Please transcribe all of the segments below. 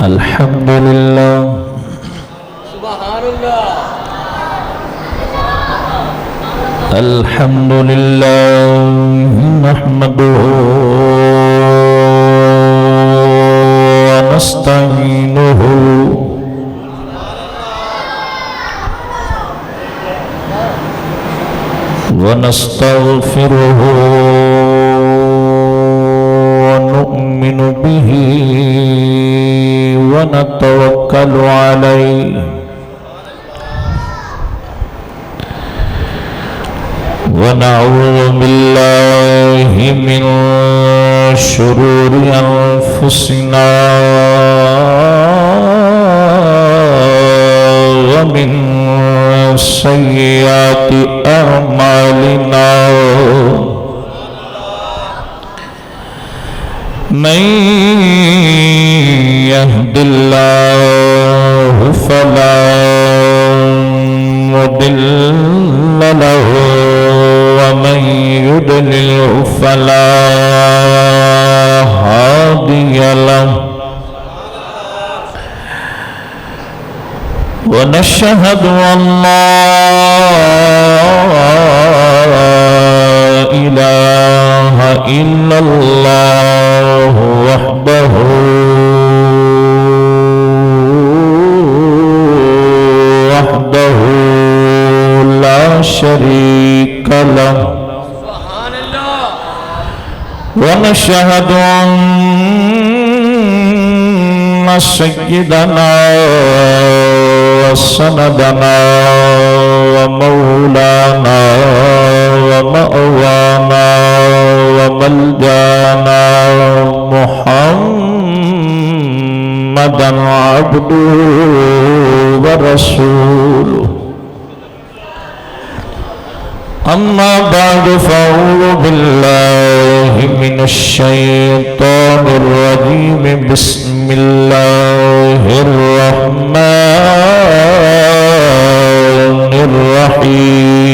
الحمد لله سبحان اللہ الحمد لله نحمده ونستعينه ونستغفره ونؤمن به ونتوكل عليه ونعوذ بالله من شرور أنفسنا ومن سيئات أعمالنا من يهد الله فلا مضل له ومن يضلل فلا هادي له ونشهد أن لا إله إلا الله وحده لا شريك له سبحان اللہ ونشهد أن سيدنا وسندنا ومولانا ومأوانا وملجانا محمدا عبده ورسوله أما بعد فأعوذ بالله من الشيطان الرجيم بسم الله الرحمن الرحيم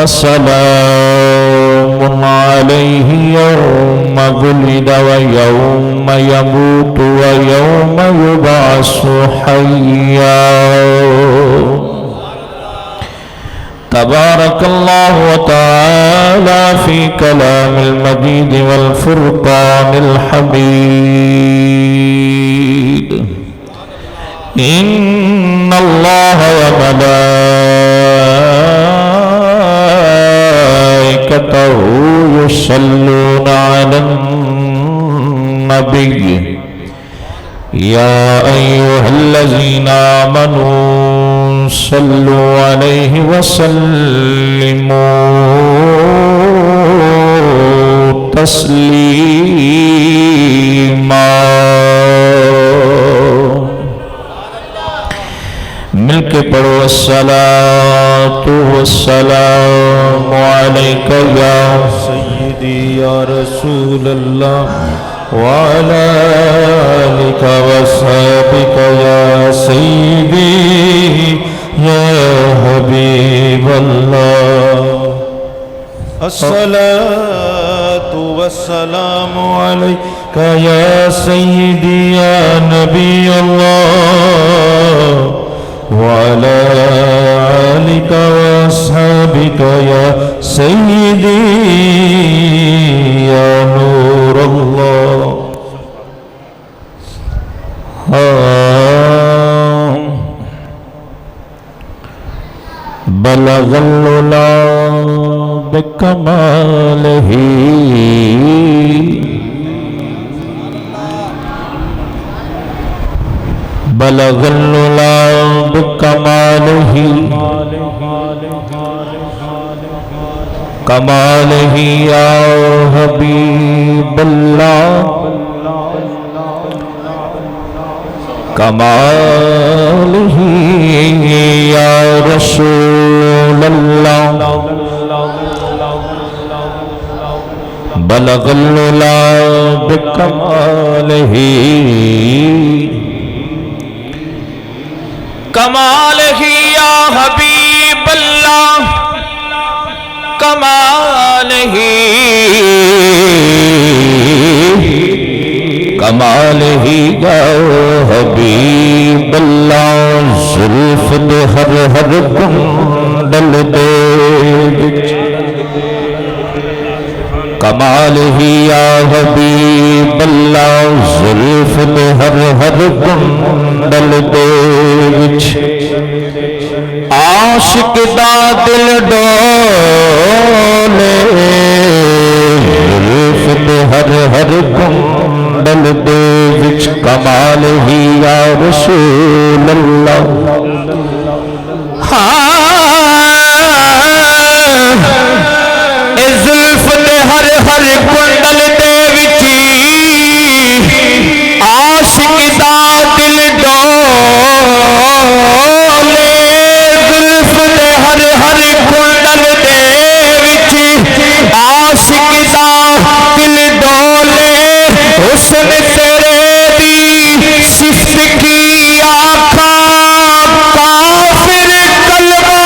وسلام عليه يوم ولد ويوم يموت ويوم يبعث حيا تبارك الله وتعالى في كلام المجيد والفرقان الحميد إن الله وملائكته يصلون على النبي يا أيها الذين آمنوا صلوا عليه وسلموا تسليما مل کے پڑھو الصلاة والسلام عليك يا سيدي يا رسول الله وعلى آلك وصحبك يا سيدي يا حبيب الله الصلاة والسلام عليك يا سيدي يا نبي الله وعلى آلك وأصحابك يا سيدي يا نور الله بلغ العلا بكماله بلغ العلا بكماله كماله يا حبيب الله كماله يا رسول الله بلغ العلا بكماله كماله يا حبيب الله كماله کمال ہی یا حبیب اللہ زلف دے ہر ہر کنڈل دے وچ کمال ہی یا حبیب اللہ زلف دے ہر ہر کنڈل دے وچ عاشق دا دل ڈولے زلف دے ہر ہر کنڈل دے وچ کمال ہی یا رسول اللہ زلف دے ہر ہر کنڈل دے وچ عاشق دا دل ڈولے زلف دے ہر ہر کنڈل دے وچ عاشق دا دل ڈولے حسن تیرے دی صفت کی آنکھاں کافر کلمہ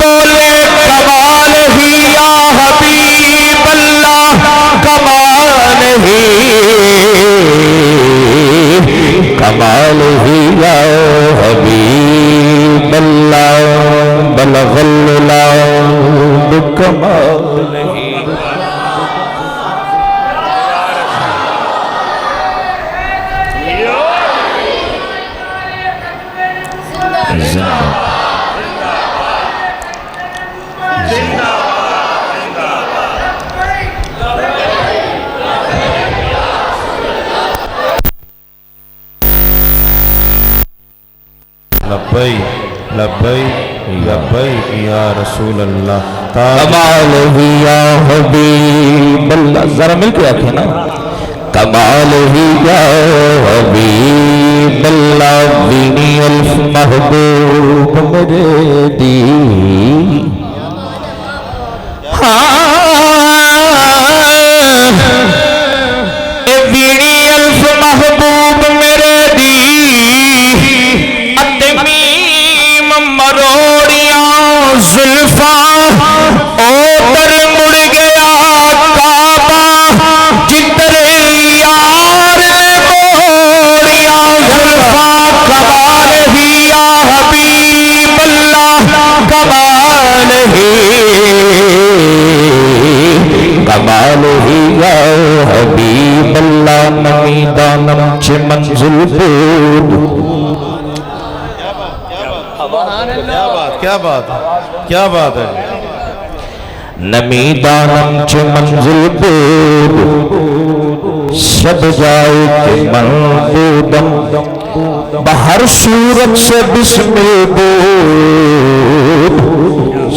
بولے کمال ہی یا حبیب اللہ کمال ہی یا حبیب اللہ بلغ العلا بکمال ہی لبیک لبیک لبیک یا رسول اللہ کمال ہی یا حبیب اللہ ذرا مل کے آکھیں نا کمال ہی یا حبیب اللہ وینی الف محبوب میرے دی وینی الف محبوب میرے دی مروڑیاں زلفاں اوپر مڑ گیا کعبہ جدھر یار موڑیاں زلفاں کمال ہی یا حبیب اللہ کمال ہی یا حبیب اللہ نمی دانم چھ منزل بود کیا بات ہے کیا بات ہے نمی دانم چھ منزل بود شب جائے کہ منبودم بہر صورت سے بسم بود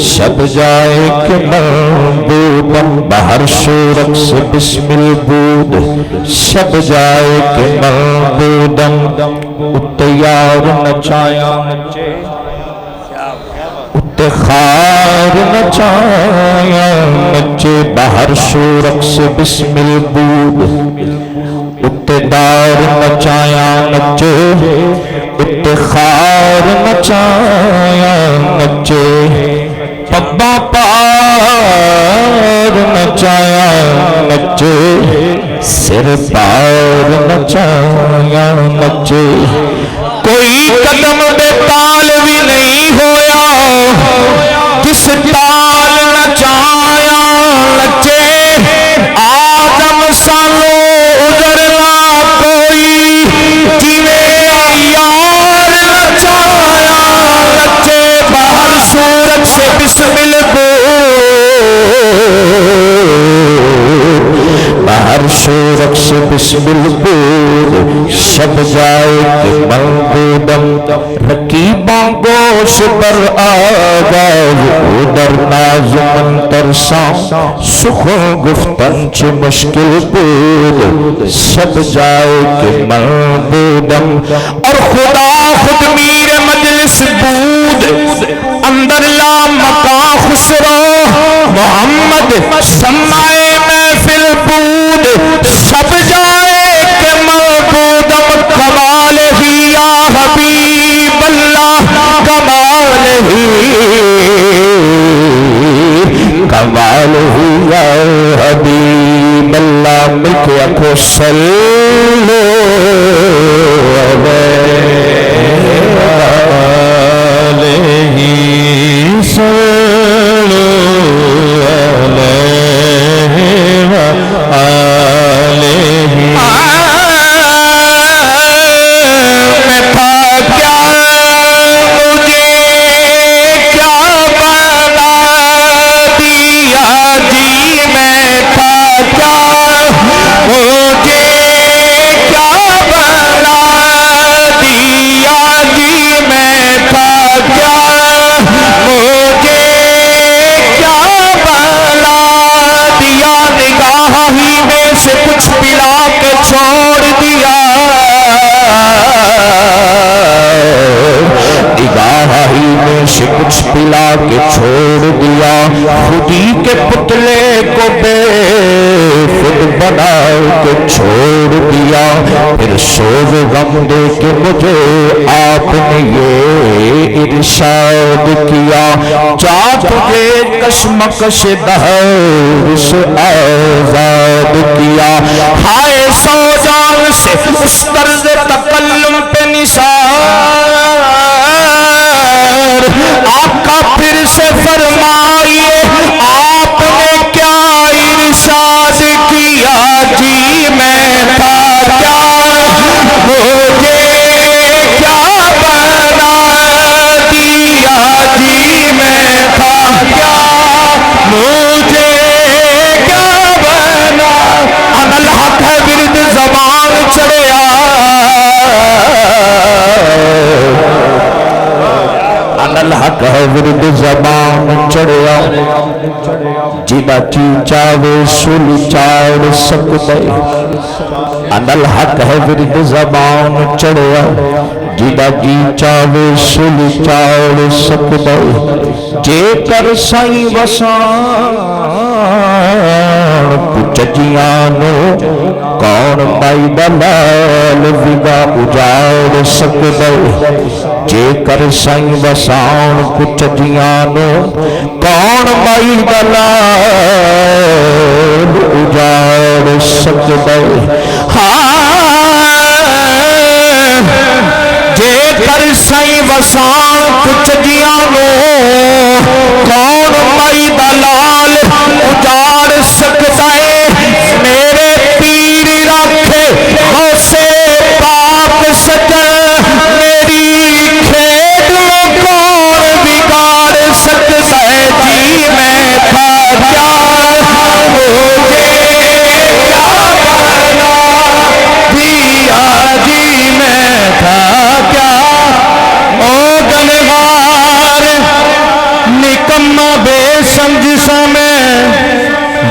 شب جائے کہ منبودم بہر صورت سے بسم بود شب جائے کہ منبودم اتیار نچایا خار نچایا نچے باہر شورک سے بسم البود اتدار نچایا نچے اتخار نچایا نچے پبا پار نچایا نچے سر پار نچایا نچے کوئی قدم بے تال بھی نہیں ہویا جس تال نچایا نچے آدم سالو ادھرنا کوئی جیوے یار نچایا نچے باہر صورت سے بسم باہر شورک سے بسم البود شب جائے کہ منبودم رکیباں گوش پر آغاز ادھر نازمن ترساں سخن گفتن چھ مشکل بود شب جائے کہ منبودم اور خدا خود میر مجلس بود اندر لا مکان خسرو محمد سمائے محفل بود شب جائے کہ منبودم کمال ہی یا حبیب اللہ کمال ہی یا حبیب اللہ مل کے اکھو صلی خودی کے پتلے کو بے خود بنا کے چھوڑ دیا، پھر سوز غم دے کے مجھے آپ نے یہ ارشاد کیا، جا تجھے کشمکش دہر سے آزاد کیا، ہائے سو جان سے اس طرز تکلم پہ نثار، آقا پھر سے فرمائیے آپ نے کیا ارشاد کیا، جی میں تھا کیا مجھے کیا بنا دیا، جی میں تھا کیا مجھے کیا بنا، انا الحق ہے ورد زبان چڑھیا، انا الحق ہے ورد زبان چڑھیا، جیدہ چیچاوے سل چاڑ سکتے، انا الحق ہے ورد زبان چڑھیا، جیدہ چیچاوے سل چاڑ سکتے، جے کر سائیں وسان پچھجیانو کون بائی دلال وگا اجاڑ سکتے، جے کر سائیں وسان پچھجیانو کون بائی دلال اجاڑ سکتے، جے کر سائیں وسان پچھجیانو کون بائی دلال اجاڑ سکتا ہے، میرے پیر رکھے غوثِ پاک سجن، میری کھیت میں کون بگاڑ سکتا ہے، جی میں تھا کیا مجھے کیا بنا دیا، جی میں تھا کیا، او گنہگار نکمہ بے سمجھ سا میں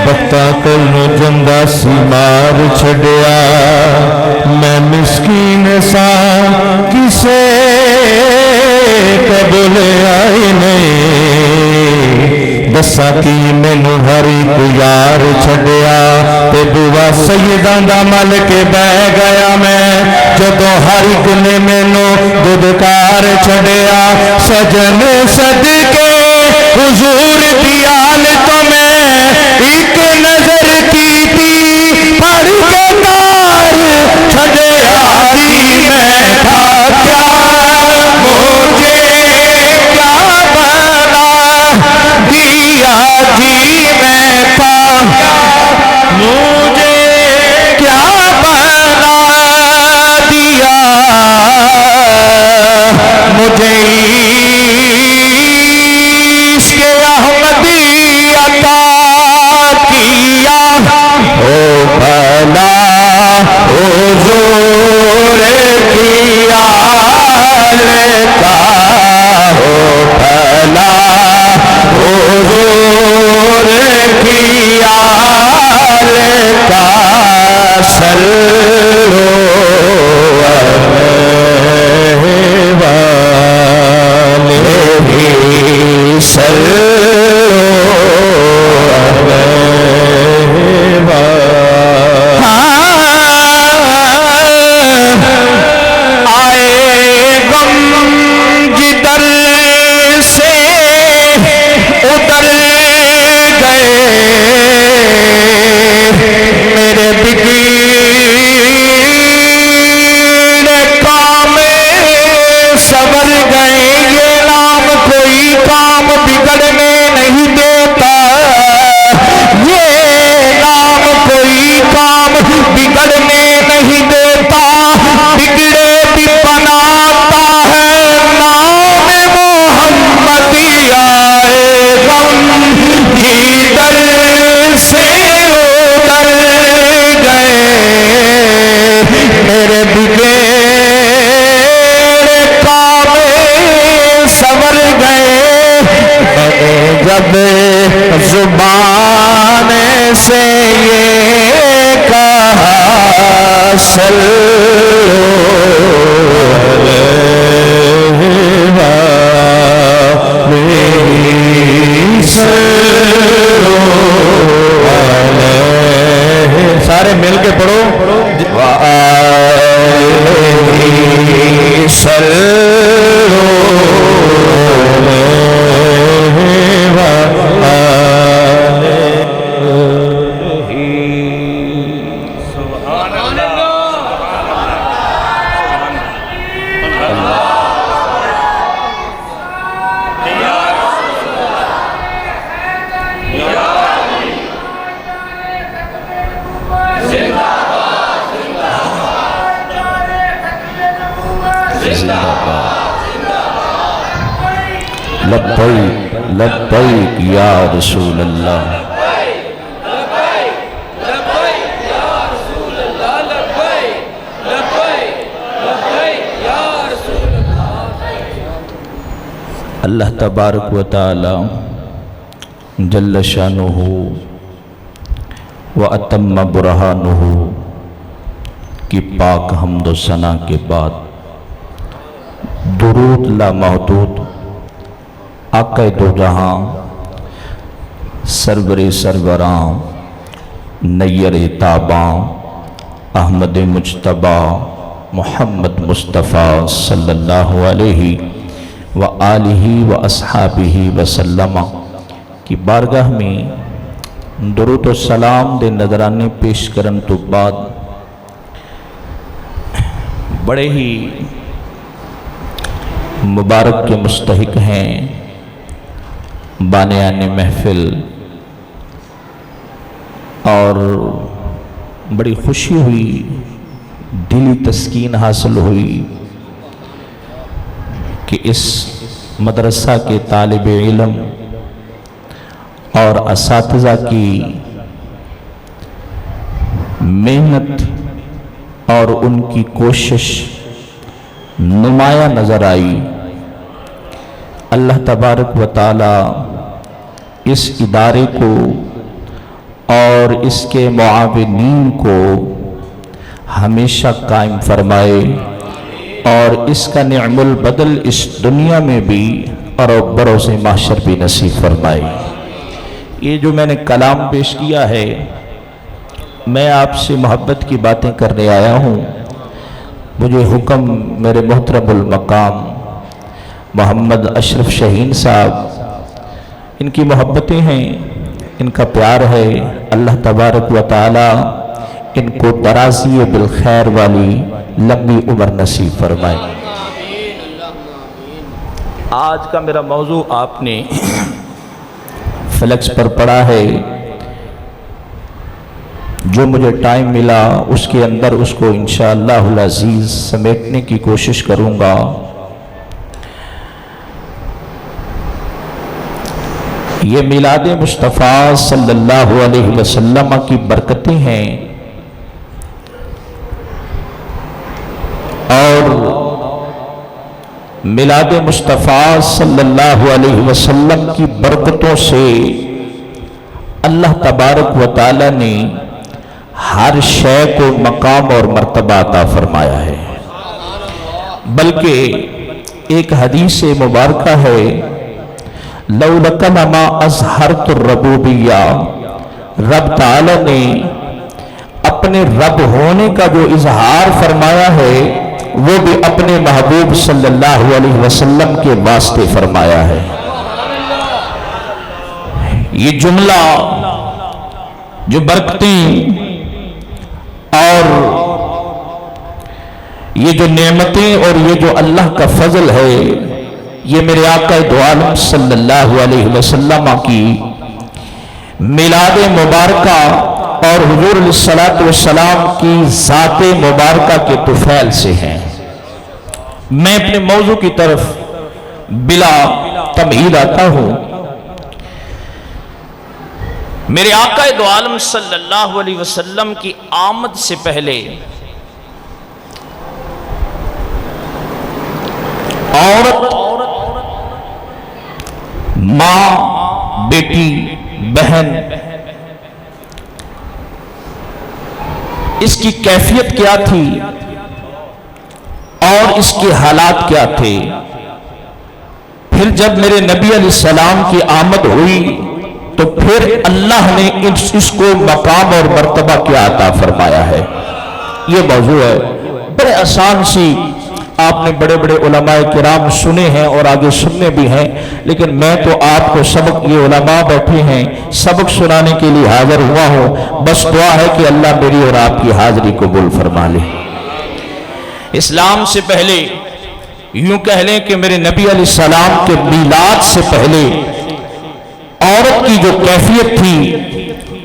بختہ کرنو جندہ سی مار چھڑیا، میں مسکین سا کسے قبول آئی نہیں، دسا کی میں نو ہری کو یار چھڑیا، تے بوا سیدان دا مل کے بہ گیا میں، جدو ہری کنے میں نو دودکار چھڑیا، سجن صدقے حضور دیال تو میں ایک نظر کی تھی پڑھ کے تار چھڑیا، جی میں تھا کیا مجھے کیا بنا دیا، جی میں تھا مجھے کیا بنا دیا، مجھے عشق احمدی عطا کیا، او بھلا حضور کیا لیتا، او بھلا حضور کیا لیتا، سلو علیہ سلو جب زبان سے یہ کہا صلو علیہ سارے مل کے پڑھو لبیک لبیک یا رسول اللہ اللہ تبارک و تعالی جل شانہ و اتم برہانہ کی پاک حمد و ثنا کے بعد درود لامحدود آقا دو جہاں سرور سروراں نیر تاباں احمد مجتبی محمد مصطفیٰ صلی اللہ علیہ وآلہ واصحابہ وسلم کی بارگاہ میں درود و سلام دے نظرانے پیش کرن تو بعد بڑے ہی مبارک کے مستحق ہیں بانیان محفل اور بڑی خوشی ہوئی دلی تسکین حاصل ہوئی کہ اس مدرسہ کے طالب علم اور اساتذہ کی محنت اور ان کی کوشش نمایاں نظر آئی۔ اللہ تبارک و تعالی اس ادارے کو اور اس کے معاونین کو ہمیشہ قائم فرمائے اور اس کا نعم البدل اس دنیا میں بھی اور بروز محشر بھی نصیب فرمائے۔ یہ جو میں نے کلام پیش کیا ہے، میں آپ سے محبت کی باتیں کرنے آیا ہوں۔ مجھے حکم میرے محترم المقام محمد اشرف شہین صاحب، ان کی محبتیں ہیں، ان کا پیار ہے، اللہ تبارک و تعالی ان کو درازی بالخیر والی لمبی عمر نصیب فرمائے۔ آج کا میرا موضوع آپ نے فلیکس پر پڑھا ہے، جو مجھے ٹائم ملا اس کے اندر اس کو انشاءاللہ العزیز سمیٹنے کی کوشش کروں گا۔ یہ میلاد مصطفیٰ صلی اللہ علیہ وسلم کی برکتیں ہیں اور میلاد مصطفیٰ صلی اللہ علیہ وسلم کی برکتوں سے اللہ تبارک و تعالی نے ہر شے کو مقام اور مرتبہ عطا فرمایا ہے۔ بلکہ ایک حدیث مبارکہ ہے، لَوْلَكَ لَمَا أَظْهَرْتُ الرُّبُوبِيَّہ، رب تعالی نے اپنے رب ہونے کا جو اظہار فرمایا ہے وہ بھی اپنے محبوب صلی اللہ علیہ وسلم کے واسطے فرمایا ہے۔ یہ جملہ جو برکتیں اور یہ جو نعمتیں اور یہ جو اللہ کا فضل ہے، یہ میرے آقا دو عالم صلی اللہ علیہ وسلم کی میلاد مبارکہ اور حضور علیہ السلام کی ذات مبارکہ کے طفیل سے ہیں۔ میں اپنے موضوع کی طرف بلا تمہید آتا ہوں۔ میرے آقا دو عالم صلی اللہ علیہ وسلم کی آمد سے پہلے عورت، ماں، بیٹی، بہن، اس کی کیفیت کیا تھی اور اس کے حالات کیا تھے؟ پھر جب میرے نبی علیہ السلام کی آمد ہوئی تو پھر اللہ نے اس کو مقام اور مرتبہ کیا عطا فرمایا ہے. یہ موضوع ہے بڑے آسان سی، آپ نے بڑے بڑے علماء کرام سنے ہیں اور آگے سننے بھی ہیں، لیکن میں تو آپ کو سبق، یہ علماء بیٹھے ہیں، سبق سنانے کے لیے حاضر ہوا ہوں. بس دعا ہے کہ اللہ میری اور آپ کی حاضری قبول فرما لے. اسلام سے پہلے یوں کہہ لیں کہ میرے نبی علیہ السلام کے میلاد سے پہلے عورت کی جو کیفیت تھی،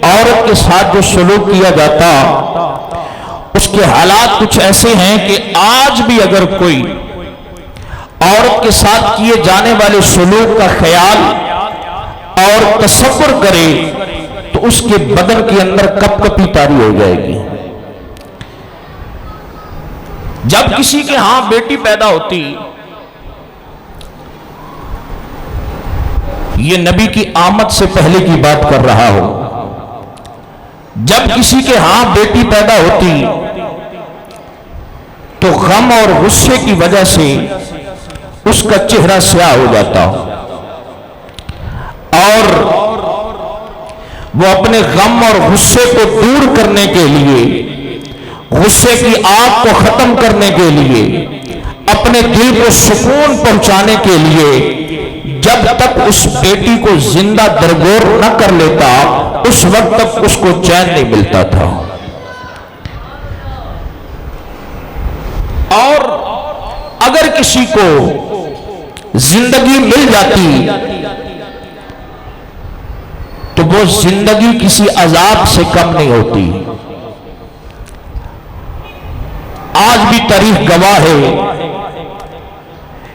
عورت کے ساتھ جو سلوک کیا جاتا، اس کے حالات کچھ ایسے ہیں کہ آج بھی اگر کوئی عورت کے ساتھ کیے جانے والے سلوک کا خیال اور تصور کرے تو اس کے بدن کے اندر کپ کپی طاری ہو جائے گی. جب کسی کے ہاں بیٹی پیدا ہوتی، یہ نبی کی آمد سے پہلے کی بات کر رہا ہوں، جب کسی کے ہاں بیٹی پیدا ہوتی تو غم اور غصے کی وجہ سے اس کا چہرہ سیاہ ہو جاتا اور وہ اپنے غم اور غصے کو دور کرنے کے لیے، غصے کی آگ کو ختم کرنے کے لیے، اپنے دل کو سکون پہنچانے کے لیے جب تک اس بیٹی کو زندہ درگور نہ کر لیتا اس وقت تک اس کو چین نہیں ملتا تھا. اور اگر کسی کو زندگی مل جاتی تو وہ زندگی کسی عذاب سے کم نہیں ہوتی. آج بھی تاریخ گواہ ہے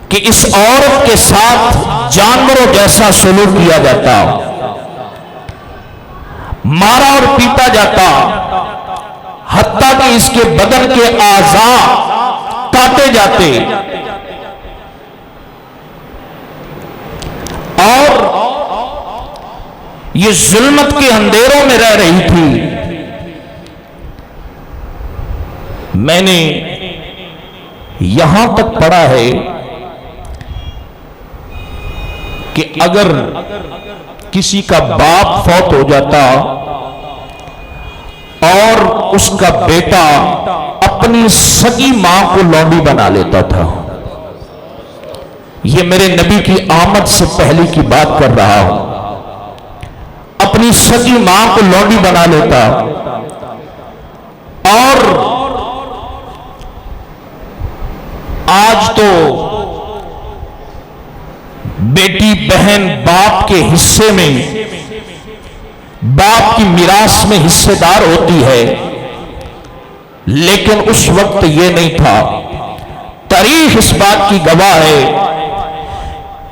کہ اس عورت کے ساتھ جانوروں جیسا سلوک کیا جاتا، مارا اور پیٹا جاتا، حتیٰ کہ اس کے بدن کے اعضاء کاٹے جاتے. اور یہ ظلمت کے اندھیروں میں رہ رہی تھی. میں نے یہاں تک پڑھا ہے کہ اگر کسی کا باپ فوت ہو جاتا اور اس کا بیٹا اپنی سگی ماں کو لونڈی بنا لیتا تھا. یہ میرے نبی کی آمد سے پہلے کی بات کر رہا ہوں. اپنی سگی ماں کو لونڈی بنا لیتا اور آج تو بیٹی بہن باپ کے حصے میں، باپ کی میراث میں حصے دار ہوتی ہے، لیکن اس وقت یہ نہیں تھا. تاریخ اس بات کی گواہ ہے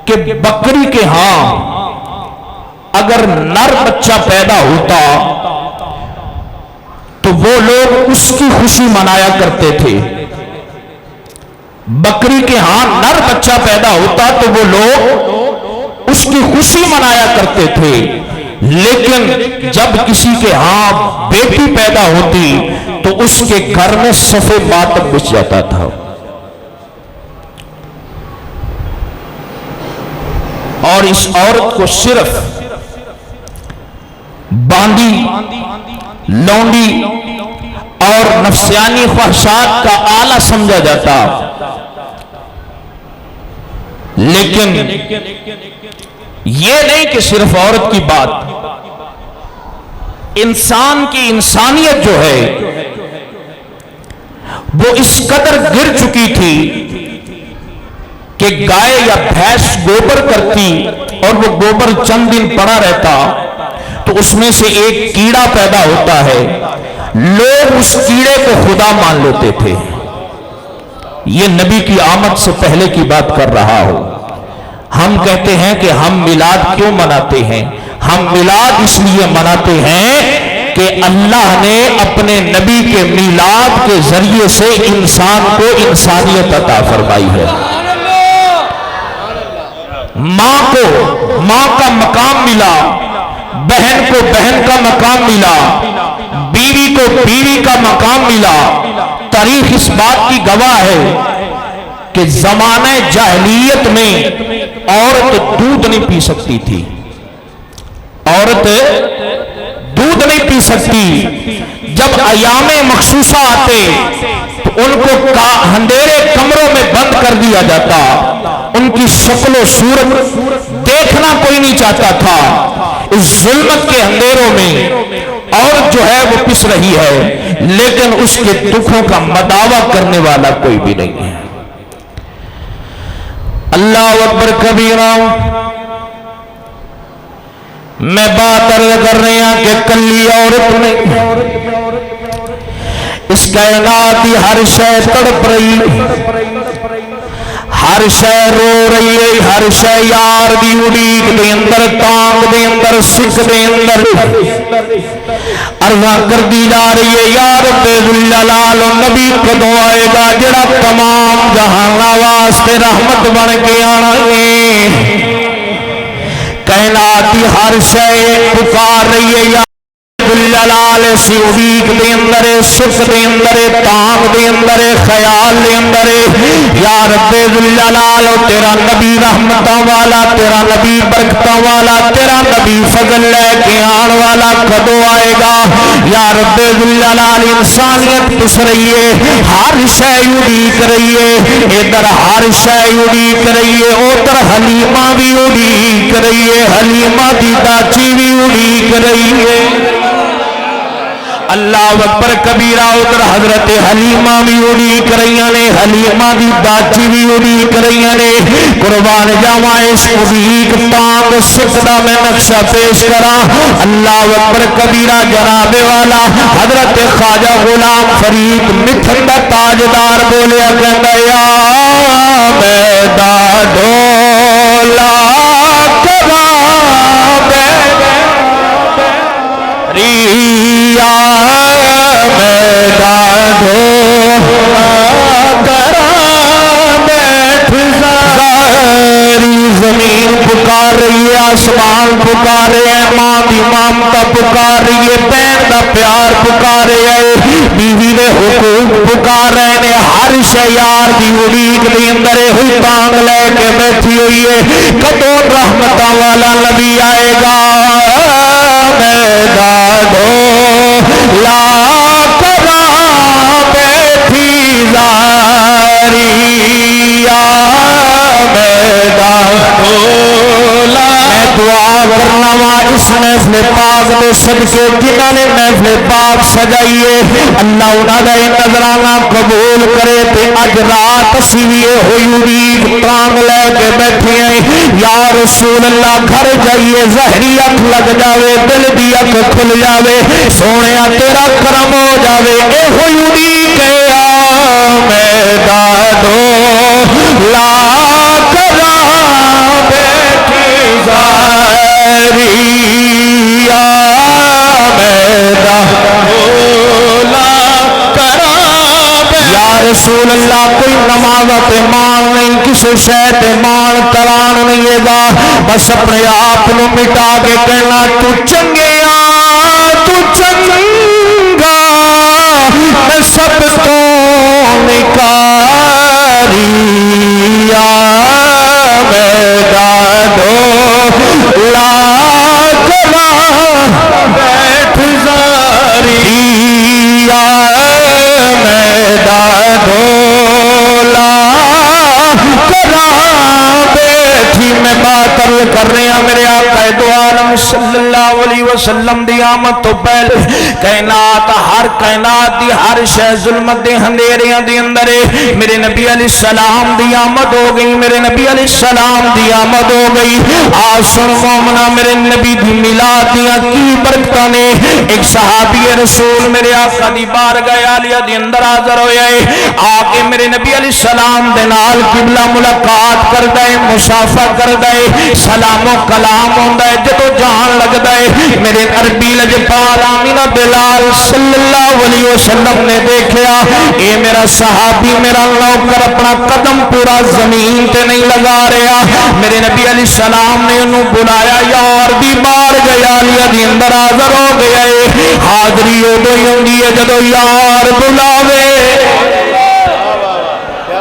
کہ بکری کے ہاں اگر نر بچہ پیدا ہوتا تو وہ لوگ اس کی خوشی منایا کرتے تھے. بکری کے ہاں نر بچہ پیدا ہوتا تو وہ لوگ اس کی خوشی منایا کرتے تھے، لیکن جب کسی کے ہاں بیٹی پیدا ہوتی تو اس کے گھر میں صفے ماتم بچ جاتا تھا. اور اس عورت کو صرف باندی، لونڈی اور نفسیانی خواہشات کا آلہ سمجھا جاتا. لیکن یہ نہیں کہ صرف عورت کی بات، انسان کی انسانیت جو ہے وہ اس قدر گر چکی تھی کہ گائے یا بھینس گوبر کرتی اور وہ گوبر چند دن پڑا رہتا تو اس میں سے ایک کیڑا پیدا ہوتا ہے، لوگ اس کیڑے کو خدا مان لیتے تھے. یہ نبی کی آمد سے پہلے کی بات کر رہا ہوں. ہم کہتے ہیں کہ ہم میلاد کیوں مناتے ہیں؟ ہم میلاد اس لیے مناتے ہیں کہ اللہ نے اپنے نبی کے میلاد کے ذریعے سے انسان کو انسانیت عطا فرمائی ہے. ماں کو ماں کا مقام ملا، بہن کو بہن کا مقام ملا، بیوی کو بیوی کا مقام ملا. تاریخ اس بات کی گواہ ہے کہ زمانہ جاہلیت میں عورت دودھ نہیں پی سکتی تھی. عورت دودھ نہیں پی سکتی. جب ایام مخصوصہ آتے تو ان کو اندھیرے کمروں میں بند کر دیا جاتا. ان کی شکل و صورت دیکھنا کوئی نہیں چاہتا تھا. اس ظلمت کے اندھیروں میں عورت جو ہے وہ پس رہی ہے، لیکن اس کے دکھوں کا مداوع کرنے والا کوئی بھی نہیں ہے. اللہ اکبر کبیرہ. میں بات عرض کر رہی ہوں کہ کلی عورت نہیں، اس کائنات کی ہر شے تڑپ رہی، ہر شے رو رہی ہے، ہر شے یار دی اڑیک دے اندر، تانگ دے اندر، سکھ دے اندر عرضہ کر دی جا رہی ہے. یا رب ذوالجلال و نبی کدوں آئے گا جڑا تمام جہاں واسطے رحمت بن کے آنا ہے. کائنات کی ہر شے پکار رہی ہے. یا جلال سی اڑیک دے اندر، سکھ دے اندر، تانگ دے اندر، خیال دے اندر. یا رب ذوالجلال تیرا نبی رحمتاں والا، تیرا نبی برکتاں والا، تیرا نبی فضل لے کے آن والا کدوں آئے گا. یا رب ذوالجلال انسانیت پس رہی ہے، ہر شے اڑیک رہی ہے. ادھر ہر شے اڑیک رہی ہے، ادھر حلیمہ بھی اڑیک رہی ہے، حلیمہ دی داچی بھی اڑیک رہی ہے. اللہ اکبر کبیرہ. ادھر حضرت حلیمہ بھی اڑیک رہی نے، حلیمہ دی داچی بھی اڑیک رہی نے. قربان جاواں اس اڑیک تانگ سکھ دا میں نقشہ پیش کراں. اللہ اکبر کبیرہ. جناب والا حضرت خواجہ غلام فرید مٹھن دا تاجدار بولیا کہندا یا میدا ڈولا کرا ریا میدا ڈولا کرا بیٹھ ساری زمین پکار رہی ہے، آسمان پکار رہے ہیں، ماں دی مامتا پکار رہی ہے، بہن دا پیار پکار رہے ہے، بیوی دے حقوق پکار رہے ہیں. ہر شے یار دی اڑیک دے اندر ہوئی تانگ لے کے بیٹھی ہوئی ہے. کدوں رحمتاں والا نبی آئے گا. میدا ڈولا کرا بیٹھی زاری یا میدا ڈولا. میں دعا کرنا وا اس محفل پاک دے صدقے جنہاں نے محفل پاک سجائی ہے، اللہ انہاں دا نذرانہ قبول کرے. تے اج رات اسی بھی ہوئی اڑیک تانگ لے کے بیٹھے ہیں. یا رسول اللہ گھر جائیے ظاہری اکھ لگ جاوے، دل دی اکھ کھل جاوے، سونیا تیرا کرم ہو جاوے. اے ہوئی اڑیک میدا ڈولا کرا بیٹھی زاری یا میدا ڈولا کرا. یا رسول اللہ کوئی نمازت مان نہیں، کسی شہد مان تران نہیں ہے گا. بس اپنے آپ نو مٹا کے کہنا تو چنگیا تو چنگا میں سب تو نکاری یا میدا ڈولا کرا بیٹھ زاری یا میدا ڈولا کرا بیٹھی. میں بات کر رہے ہیں میرے آقا دو عالم صلی اللہ علیہ وسلم دی آمد تو پہلے کائنات ہر کائنات دی ہر شے ظلمت دے اندھیریاں دے اندر میرے نبی علیہ السلام دی آمد ہو گئی. میرے نبی علیہ السلام دی آمد ہو گئی. آج سن مومنا میرے نبی دی میلاد دیاں کی برکتاں نے. ایک صحابی رسول میرے آقا دی بارگاہ عالیہ دے اندر حاضر ہویا ہے. آ کے میرے نبی علیہ السلام دے نال قبلہ ملاقات کردا ہے، مصافحہ کردا ہے، سلام و کلام ہوندا ہے. جدوں جان لگدا ہے میرے عربی لجپال آمینہ بلال صلی اللہ علیہ وسلم نے دیکھیا اے میرا صحابی میرا نوکر اپنا قدم پورا زمین تے نہیں لگا رہا. میرے نبی علیہ السلام نے انہوں بلایا. یار دی بارگاہ عالیہ دی اندر حاضر ہو گیا ہے. حاضری ادو ہی ہوندی ہے جدوں یار بلاوے،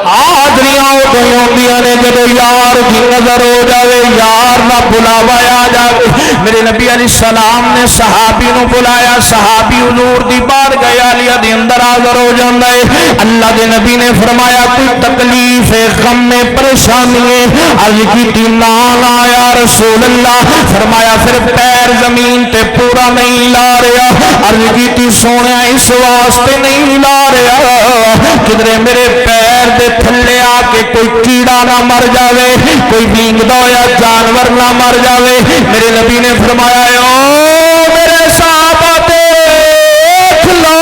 حاضریاں ادو ہی ہوندیاں نے جدو یار کی نظر ہو جاوے یار نہ بلاوا آ جاوے میرے نبی علیہ السلام نے صحابی نو بلایا صحابی حضور دی بارگاہ عالیہ دے اندر حاضر ہو جاندا ہے اللہ دے نبی نے فرمایا کوئی تکلیف ہے غم میں پریشانی ہے عرض کی نال آیا رسول اللہ فرمایا پھر پیر زمین تے پورا نہیں لا رہا عرض کی سونے اس واسطے نہیں لا رہا کدھر میرے پیر دے تھلے آ کے کوئی کیڑا نہ مر جاوے کوئی بینگدا ہوا جانور نہ مر جاوے میرے نبی نے فرمایا او میرے صحابہ دیکھ لو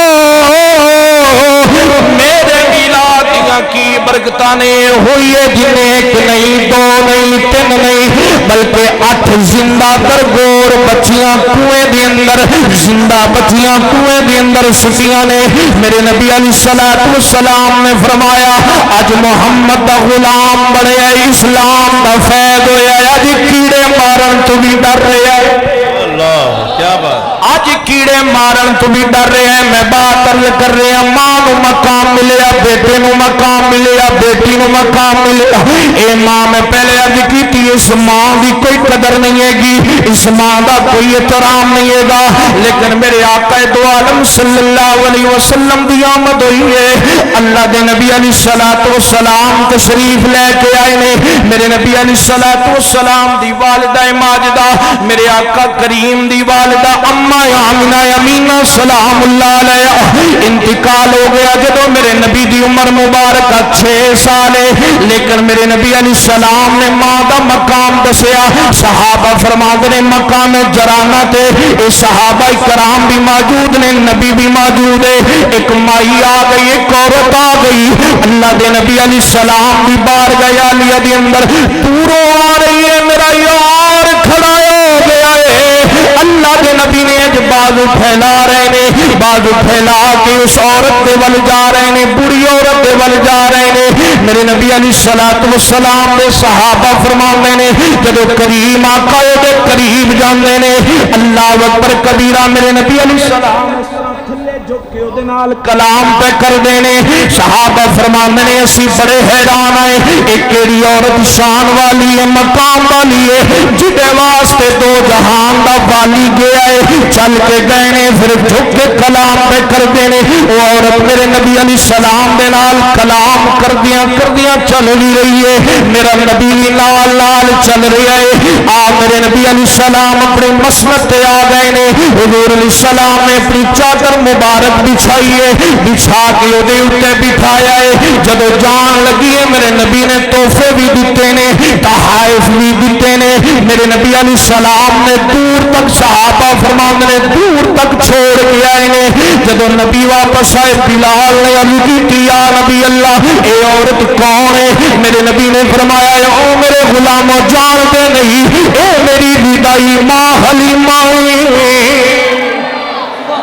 میرے میلاد دیاں کی برکتاں نے ہوئی ہے جنہیں ایک نہیں دو نہیں تین نہیں بلکہ 8 زندہ درگور بچیاں کنویں دے اندر زندہ بچیاں کنویں دے اندر سٹیاں نے میرے نبی علیہ الصلوۃ والسلام نے فرمایا اج محمد دا غلام بنیا اسلام دا فیض ہویا اج کیڑے مارن تو بھی ڈر رہا ہے اللہ کیا بات اج کیڑے مارن تو بھی ڈر رہے ہیں میں بات کر رہے ہیں ماں نو مقام ملیا بیٹے نو مقام ملیا بیٹی نو مقام ملیا اے ماں میں پہلے عرض کی تھی اس ماں دی کوئی قدر نہیں ہے گی اس ماں دا کوئی احترام نہیں ہے گا لیکن میرے آقا دو عالم صلی اللہ علیہ وسلم دی آمد ہوئی ہے اللہ دے نبی علیہ الصلوۃ والسلام تشریف لے کے آئے نے میرے نبی علیہ الصلوۃ والسلام دی والدہ ماجدہ میرے آقا کریم دی والدہ اما آمنہ امینہ سلام اللہ علیہ انتقال ہو گیا جدو میرے نبی دی عمر مبارکہ 6 سال ہے لیکن میرے نبی علیہ السلام نے ماں دا مقام دسیا صحابہ فرماتے نے مقام جرانہ تے اے صحابہ کرام بھی موجود نے نبی بھی موجود ہے ایک مائی آ گئی ایک عورت آ گئی اللہ دے نبی علیہ السلام دی بارگاہ عالیہ دے اندر پورو آ رہی ہے میرا یار کھڑا ہو گیا ہے اللہ کے نبی نے اج بازو پھیلا رہے نے بازو پھیلا کے اس عورت دے ول جا رہے نے بری عورت دے ول جا رہے نے میرے نبی علیہ الصلوۃ والسلام دے صحابہ فرماندے نے جدو کریم آقا دے قریب جاندے نے اللہ اکبر کبیرہ میرے نبی علیہ السلام تھلے جھک کے اودے نال کلام پہ کر دینے صحابہ فرماندے نے اسی بڑے حیران آئے ایک کیڑی عورت شان والی ہے مقام والی ہے جدے واسطے دو جہان دا والی گیا ہے چل کے گئے نے پھر جھک کے کلام پہ کر دینے وہ عورت میرے نبی علیہ السلام دے نال کلام کر دیاں چل رہی ہے میرا نبی لال لال چل رہا ہے میرے نبی علیہ السلام اپنے مسند تے آ گئے نے حضور علیہ السلام نے اپنی چادر مبارک بچھائی ہے بچھا کے وہ اوتے بٹھایا ہے جدو جان لگی ہے میرے نبی نے تحفے بھی دیتے نے تحائف بھی دیتے نے میرے نبی علیہ السلام نے دور تک صحابہ فرماندے نے دور تک چھوڑ کے آئے نے جدو نبی واپس آئے بلال نے عرض کی یا نبی اللہ اے عورت کون ہے میرے نبی نے فرمایا او میرے غلاموں جانتے نہیں اے میری بیدائی ماں حلیمہ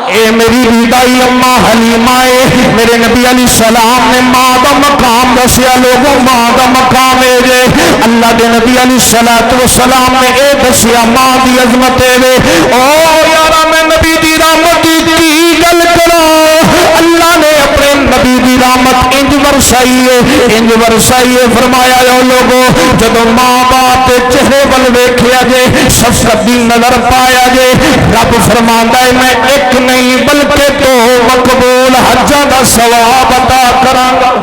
اے میری بیدائی اماں حلیمہ ہے میرے نبی علیہ السلام نے ماں دا مقام دسیا لوگوں ماں دا مقام ہے جے اللہ دے نبی علیہ الصلوۃ والسلام نے اے دسیا ماں دی عظمت ہے او یارا میں نبی دی رحمت دی گل کرا اللہ نے اپنے نبی دی رحمت انج ورسائی ہے فرمایا او لوگوں جدو ماں باپ دے چہرے ول ویکھیا جے شفقت دی نظر پایا جے رب فرماندا ہے میں ایک نہیں بلکہ تو مقبول حجاں دا ثواب عطا کراں گا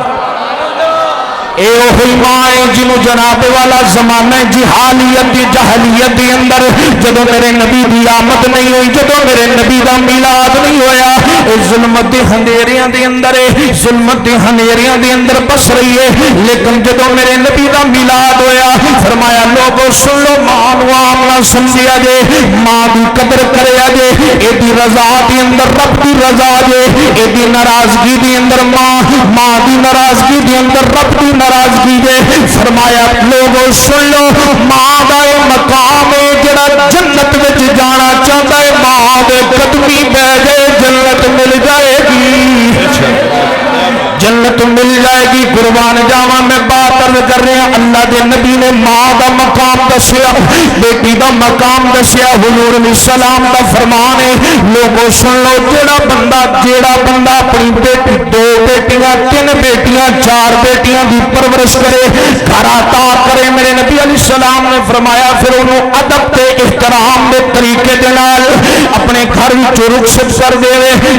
اے اوہی ماں جنوں جناب والا زمانہ جہلیت دی اندر جدو میرے نبی دی آمد نہیں ہوئی جدو میرے نبی دا میلاد نہیں ہویا اے ظلمت دی ہنیریاں دے اندر ظلمت دی ہنیریاں دے اندر بس رہی ہے لیکن جدو میرے نبی دا میلاد ہویا فرمایا لوگو سن لو ماں نو عام نہ سمجھیا جے ماں دی قدر کریا جے اے دی رضا دی اندر رب دی رضا جے اے دی ناراضگی دی اندر ماں دی ناراضگی دی اندر رب دی ناراضگی دے فرمایا لوگوں سن لو ماں دا مقام ہے جڑا جنت وچ جانا چاہتا ہے ماں دے قدمی بہ جائے جنت مل جائے گی جنت جنت مل جائے گی. قربان جاواں میں بات عرض کر رہا اللہ دے نبی نے ماں دا مقام دسیا, بیٹی دا مقام دسیا. حضور علیہ السلام دا فرمان ہے لوگوں سن لو, جیڑا بندہ اپنی بیٹی, 2 بیٹیاں 3 بیٹیاں 4 بیٹیاں دی پرورش کرے, گھر عطا کرے, میرے نبی علیہ السلام نے فرمایا پھر انہوں ادب تے احترام دے طریقے دے نال اپنے گھر وچ رخصت کر دے.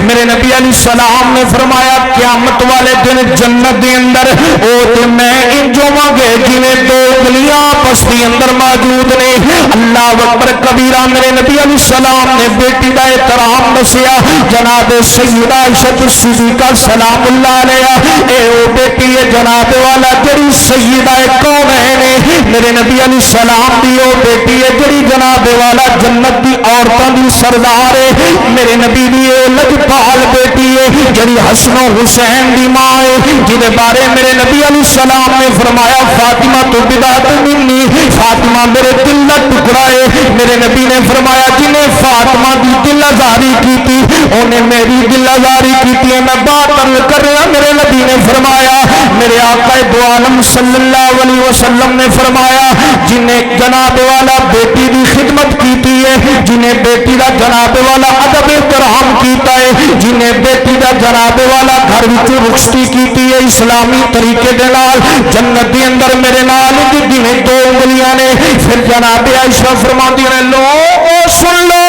میرے نبی علیہ السلام نے فرمایا قیامت والے دن جنت دے اندر او تے میں انج ہوواں گے جویں 2 گلیاں آپس دے اندر موجود نے. اللہ اکبر کبیرہ. میرے نبی علیہ السلام نے بیٹی دا احترام دسیا. جناب سیدہ عائشہ صدیقہ سلام اللہ علیہا, اے او بیٹی ہے جناب والا جڑی سیدہ کونین ہے. میرے نبی علیہ السلام دی او بیٹی ہے جڑی جناب والا جنت دی عورتاں دی سردار ہے. میرے نبی دی اے لجپال بیٹی ہے جڑی حسن و حسین دی ماں ہے, جدے بارے میرے نبی علیہ السلام نے فرمایا فاطمہ تو بدعت منی, فاطمہ میرے دل دا ٹکڑا ہے. میرے نبی نے فرمایا جنہیں فاطمہ دی دل آزاری کی تھی انہیں میری دل آزاری کی تھی. میں بات عرض کر رہا, میرے نبی نے فرمایا, میرے آقا دو عالم صلی اللہ علیہ وسلم نے فرمایا جنہیں جناب والا بیٹی دی خدمت کیتی ہے, جنہیں بیٹی دا جناب والا ادب احترام کیتا ہے, جنہیں بیٹی دا جناب والا گھر وچ رخصتی کیتی ہے اسلامی طریقے دے نال, جنت دے اندر میرے نال جنہیں 2 انگلیاں نے. پھر جناب عائشہ فرماندی نے لو سن لو,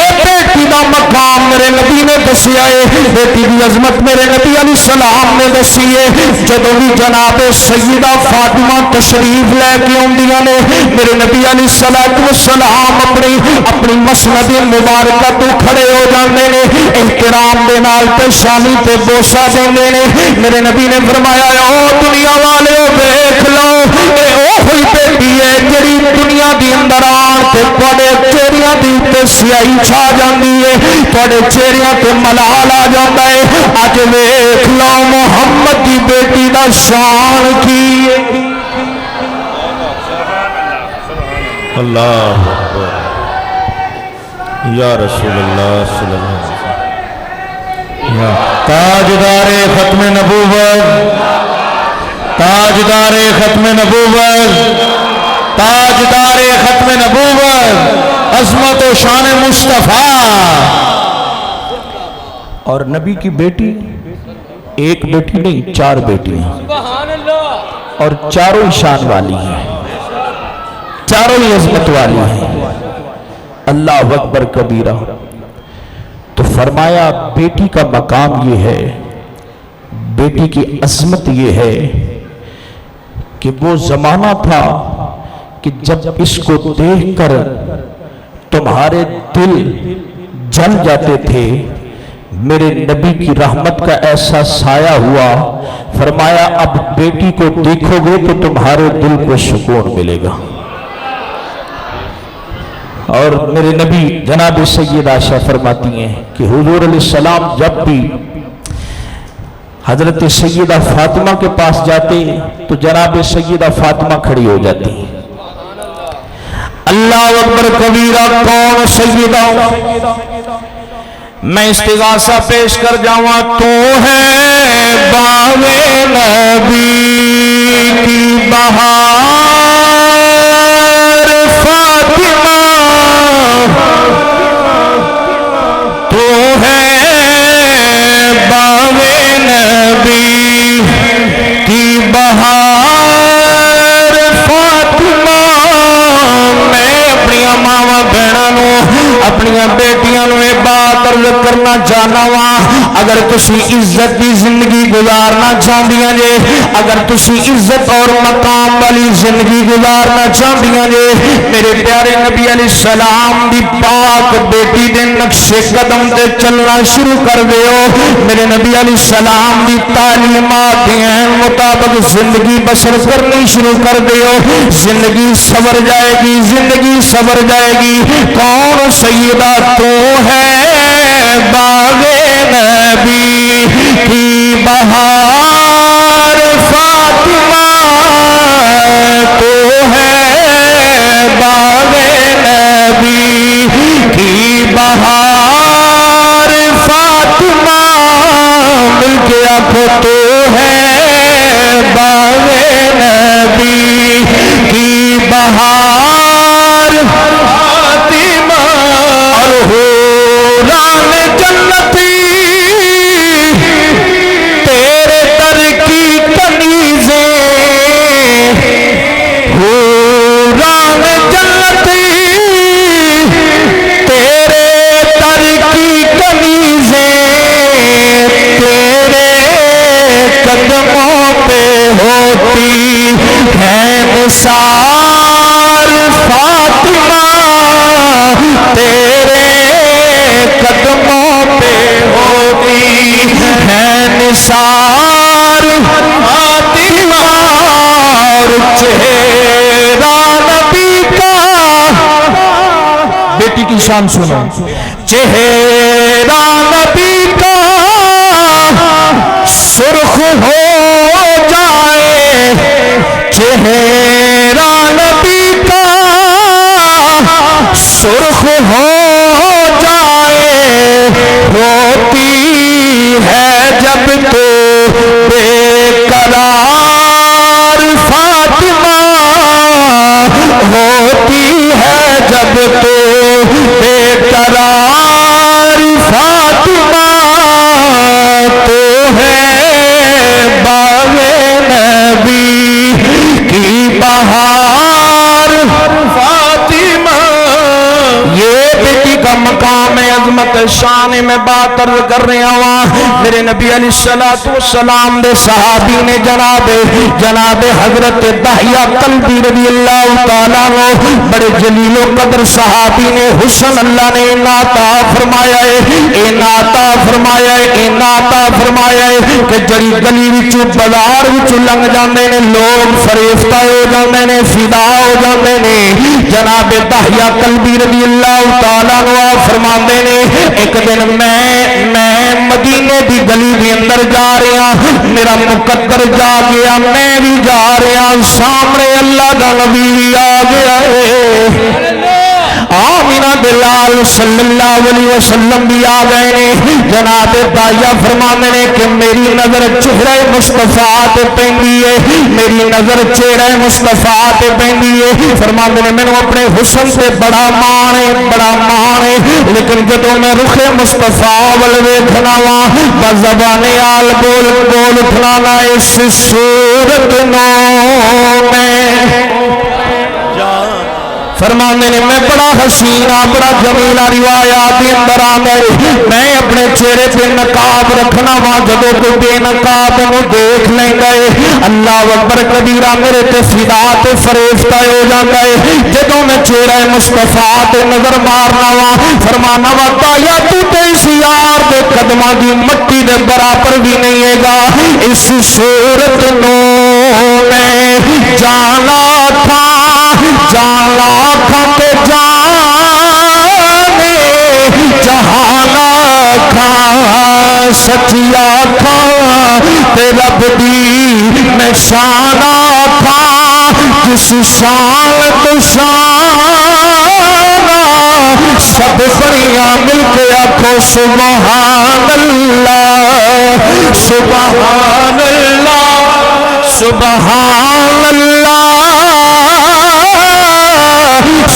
اے بیٹی دا مقام میرے نبی نے دسیا ہے, بیٹی دی عظمت میرے نبی علیہ السلام نے دسی ہے. جدوں بھی جناب سیدہ فاطمہ تشریف لے کے آندیاں نے میرے نبی علیہ السلام اپنی مسند مبارکہ تو کھڑے ہو جاندے نے, احترام دے نال پیشانی تے بوسہ دیندے نے. میرے نبی نے فرمایا او دنیا والے دیکھ لو, اے او ہوئی بیٹی ہے جڑی دنیا دی اندر آن تے تواڈے چہریاں دی تے سیاہی چھا جاندی ہے, تواڈے چہریاں تے ملال آ جاندا ہے. اج ویکھ لو محمد دی بیٹی دا شان کی ہے. اللہ اکبر یا رسول اللہ صلی اللہ علیہ وسلم. تاجدار ختم نبوت, تاجدار ختم نبوت, تاجدار ختم نبوت, عظمت و شان مصطفیٰ. اور نبی کی بیٹی ایک بیٹی نہیں 4 بیٹیاں, سبحان اللہ. اور چاروں ہی شان والی ہیں, چاروں ہی عظمت والی ہیں. اللہ اکبر کبیرہ. تو فرمایا بیٹی کا مقام یہ ہے, بیٹی کی عظمت یہ ہے کہ وہ زمانہ تھا کہ جب اس کو دیکھ کر تمہارے دل جل جاتے تھے, میرے نبی کی رحمت کا ایسا سایہ ہوا. فرمایا اب بیٹی کو دیکھو گے تو تمہارے دل کو سکون ملے گا. اور میرے نبی جناب سیدہ عائشہ فرماتی ہیں کہ حضور علیہ السلام جب بھی حضرت سیدہ فاطمہ کے پاس جاتے تو جناب سیدہ فاطمہ کھڑی ہو جاتی. اللہ اکبر کبیرہ. کون سیدہ؟ میں استغاثہ پیش کر جاواں. تو ہے باغ نبی کی بہار فاطمہ, تو ہے باغ نبی کی بہار فاطمہ. میں اپنی ماواں بہنوں اپنی بیٹیاں نو یہ بات عرض کرنا چاہنا وا, اگر تسی عزت کی زندگی گزارنا چاہدیاں جے, اگر تسی عزت اور مقام والی زندگی گزارنا چاہدیاں جے, میرے پیارے نبی علیہ السلام دی پاک بیٹی دے نقش قدم تے چلنا شروع کر دیو. میرے نبی علیہ السلام دی تعلیمات دیں مطابق زندگی بسر کرنی شروع کر دیو. زندگی سور جائے گی, زندگی سور جائے گی. کون سیدہ؟ تو ہے باغ نبی کی بہار فاطمہ, تو ہے باغ نبی کی بہار فاطمہ. مل کے آنکھوں تو ہے نثار فاطمہ تیرے قدموں پہ ہوتی ہے نثار فاطمہ اور چہرہ نبی کا بیٹی کی شان سنو چہرہ نبی کا سرخ ہو جائے چہرہ نبی کا سرخ ہو جائے روتی ہے جب تو بے قرار فاطمہ ہوتی ہے جب تو بے قرار فاطمہ تو ہے باغ نبی کی بہار فاطمہ یہ بیٹی کا مقام ہے عظمت شان میں بات عرض کر رہا ہوں میرے نبی علیہ السلام دے صحابی نے جناب حضرت دحیہ کلبی رضی اللہ تعالیٰ عنہ بڑے جلیل و قدر صحابی نے حسن اللہ نے عطا فرمایا ہے کہ جڑی گلی وچوں بازار وچوں لنگ جاندے نے لوگ فریفتہ ہو جاندے نے فدا ہو جاندے نے جناب دحیہ کلبی رضی اللہ تعالیٰ عنہ فرماندے نے ایک دن میں مدینے دی گلی دے اندر جا رہا میرا مقدر جا گیا میں بھی جا رہا سامنے اللہ دا نبی بھی آ گیا ہے آمینہ بلال صلی اللہ علیہ وسلم بھی آ گئے نے جناب دایا فرمانے نے کہ میری نظر چہرہ مصطفیٰ تے پہنی ہے میری نظر چہرہ مصطفیٰ تے پہنی ہے فرمانے نے میں نے اپنے حسن سے بڑا مان ہے لیکن جدوں میں رخ مصطفیٰ ول ویکھنا وا بزبان آل بول اٹھنا نہ اس صورت نو میں فرمانے نے میں بڑا حسینہ بڑا جمیلہ روایات اندر آ گئے میں اپنے چہرے پہ نقاب رکھنا وا جدوں کوئی بے نقاب نو دیکھ لیں گے اللہ اکبر کبیرہ میرے تے فدا تے فریفتہ ہو جاتا ہے جدوں میں چہرہ مصطفیٰ تے نظر مارنا وا فرمانا وا تایا تو تے اس یار دے قدماں دی مٹی دے برابر بھی نہیں ہے گا اس صورت نو میں جانا تھا تے جانے جہانا کھا سچیا کھا تے رب دی میں شانا تھا جس شان تو شانا سب بڑیاں مل کے آکھو سبحان اللہ سبحان اللہ سبحان اللہ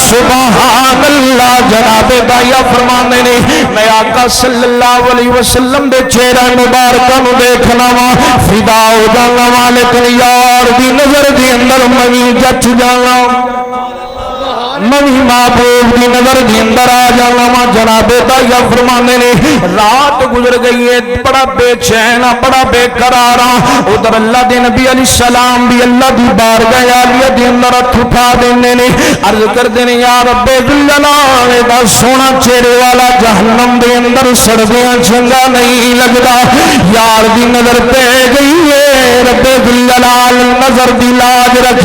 سبحان اللہ جناب دایا فرمانے نے میں آقا صلی اللہ علیہ وسلم دے چہرہ مبارکہ نو دیکھنا وا فدا ہو جانا وا لیکن یار دی نظر دی اندر میں جچ جانا میں محبوب کی نظر دی اندر آ جانا وا جناب دایا فرمانے نے رات گزر گئی ہے بڑا بے چین بڑا بے قرار ادھر اللہ دے نبی علیہ السلام بھی اللہ دی بارگاہ عالیہ دی اندر ہاتھ اٹھا دینے نے عرض کر دینے یا رب ذوالجلال دا سونا چہرے والا جہنم دے اندر سڑدیاں چنگا نہیں لگدا یار دی نظر پہ گئی ہے رب ذوالجلال نظر دی لاج رکھ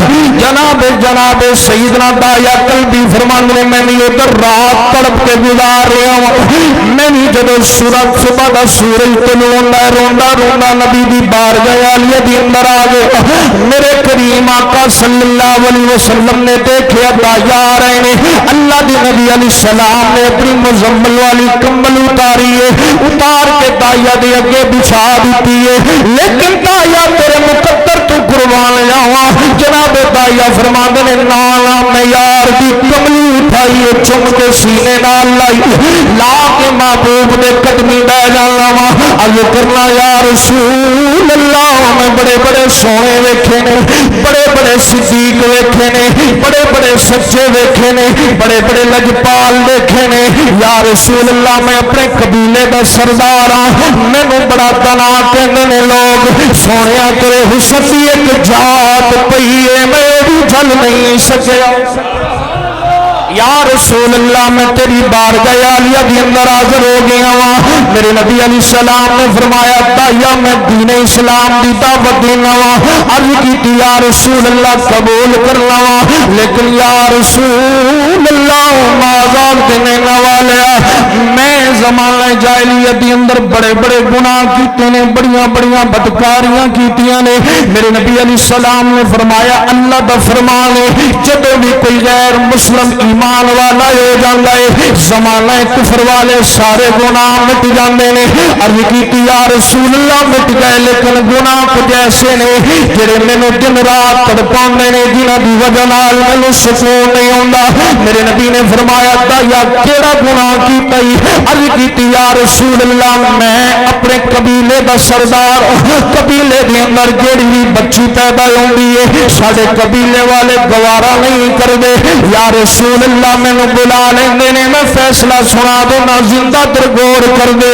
جناب سیدنا دایا کلبی فرمانے میں نے ادھر رات تڑپ کے گزار رہا ہوں میں نے جب صبح دا سورج روندا نبی دی بارگاہ عالیہ دی اندر آ گئے میرے کریم آقا صلی اللہ علیہ وسلم نے دیکھا دایا آ رہے ہیں اللہ دی نبی علیہ السلام نے اپنی مزمل والی کمبل اتاری ہے اتار کے دایا دے اگے بچھا دیتی ہے لیکن دایا تیرے مقدر تو قربان جاواں جناب دایا فرماندے نے نالا میں یار دی کملی اٹھائی چم کے سینے نال لائی لا کے محبوب دے قدمی بہ جانا وا عرض کرنا یا رسول اللہ میں بڑے بڑے سونے ویکھے نے بڑے بڑے صدیق ویکھے نے بڑے بڑے سچے ویکھے نے بڑے بڑے لجپال ویکھے نے یا رسول اللہ میں اپنے قبیلے دا سردار ہاں مینوں بڑا تنا کہندے نے لوگ سونیا تیرے حسن دی ایک جات پئی ہے میں بھی چل نہیں سکیا یا رسول اللہ میں تیری بارگاہ عالیہ کے اندر حاضر ہو گیا ہوں میرے نبی علیہ السلام نے فرمایا دایا میں دین اسلام دی دعوت دینا ہوں عرض کی یا رسول اللہ قبول کرنا ہوں لیکن یا رسول اللہ معذاب دینے والے میں زمانہ جاہلیت کے اندر بڑے بڑے گناہ کیتے نے بڑیاں بڑیاں بدکاریاں کیتیاں نے میرے نبی علیہ السلام نے فرمایا اللہ دا فرمان ہے جب بھی کوئی غیر مسلم ایمان والا ہو جاندہ ہے زمانہ کفر والے سارے گناہ مٹ جاندے نے عرض کی یا رسول اللہ مٹ گئے لیکن گناہ کچھ ایسے نے جڑے مینوں دن رات تڑپاندے نے جنہاں دی وجہ نال مینوں سکون نہیں ہوندا میرے نبی نے فرمایا دایا کیڑا گناہ کیتا ہے عرض کی یا رسول اللہ میں اپنے قبیلے دا سردار قبیلے دے اندر جیڑی بچی پیدا ہوندی ہے ساڈے قبیلے والے گوارا نہیں کردے یا رسول اللہ میں نے بلا لیندے نے میں فیصلہ سنا دینا زندہ درگور کر دے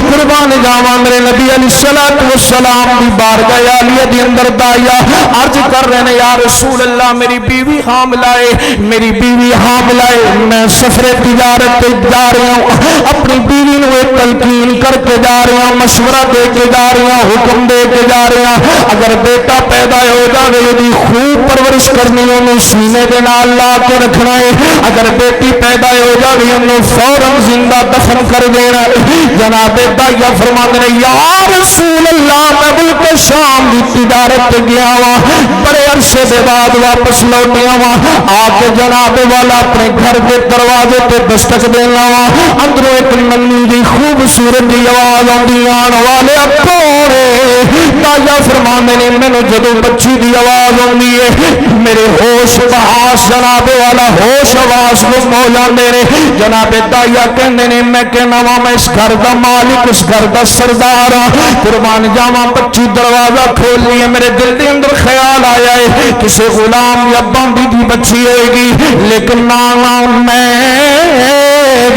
قربان جاواں میرے نبی علیہ السلام دی بارگاہ عالیہ دی اندر دایا عرض کر رہے ہیں یا رسول اللہ میری بیوی حاملہ ہے میری بیوی حاملہ ہے میں سفر تجارت پہ جا رہا ہوں اپنی بیوی نو تلقین کر کے جا رہا ہوں مشورہ دے کے جا رہا ہوں حکم دے کے جا رہا ہوں اگر بیٹا پیدا ہو جائے دی خوب پرورش کرنی انہوں سینے دے نال لا کے رکھنا ہے اگر بیٹی پیدا ہو جائے انہوں فوراً زندہ دفن کر دینا جناب دایا فرماتے ہیں یا رسول اللہ میں ملک شام دی تجارت گیا ہوا بڑے عرصے دے بعد واپس لوٹیا ہوا آکے جناب والا اپنے گھر کے دروازے پہ دستک دینا ہوا اندروں ایک ننی دی خوبصورت دی آواز آندی آن والے اپنے دایا فرماتے ہیں میں نے جدو بچی دی آواز آندی ہے میرے ہوش بحاس جناب والا ہوش آواز گم ہو جاندے نے جناب دایا کہندے نے میں کہنا وا میں اس گھر دا مالک اس گھر دا سردار قربان جاواں بچی دروازہ کھول لیے میرے دل دے اندر خیال آیا ہے کسی غلام یا بانڈی دی بچی ہوئے گی لیکن نہ میں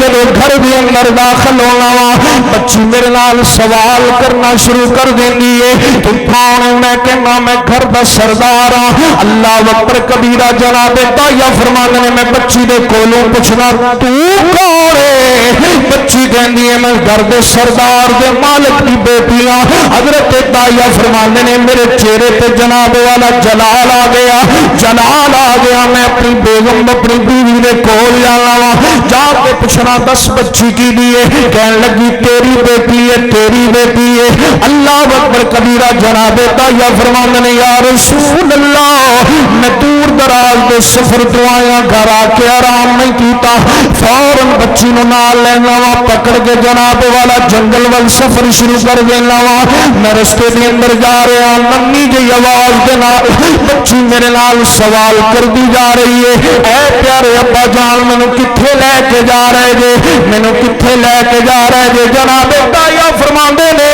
جب گھر بھی اندر داخل ہونا وا بچی میرے نال سوال کرنا شروع کر دینی ہے تو کون میں کہنا میں گھر دا سردار ہاں اللہ اکبر کبیرہ جناب دایا فرمانے میں بچی دے کولوں پوچھنا تو کون ہے بچی کہندی ہے میں گھر دے سردار دے مالک دی بیٹی ہاں حضرت دایا فرمانے نے میرے چہرے پہ جناب والا جلال آ گیا میں اپنی بیگم اپنی بیوی دے کول جانا وا جا کے پوچھنا دس بچی کی دیئے کہنے لگی تیری بیٹی ہے اللہ اکبر کبیرہ جناب دایا فرمانے نے یا رسول اللہ میں دور دراز دے سفر تو آیا گھر آ کے آرام نہیں کیتا فوراً بچی نو نال لینا وا پکڑ کے جناب والا جنگل وال سفر شروع کر دینا وا میں رستے دے اندر جا رہا ننی جی آواز دے نال بچی میرے نال سوال کر دی جا رہی ہے اے پیارے ابا جان مینوں کتھے لے کے جا رہے جے مینوں کتھے لے کے جا رہے جے جناب دایا فرماندے نے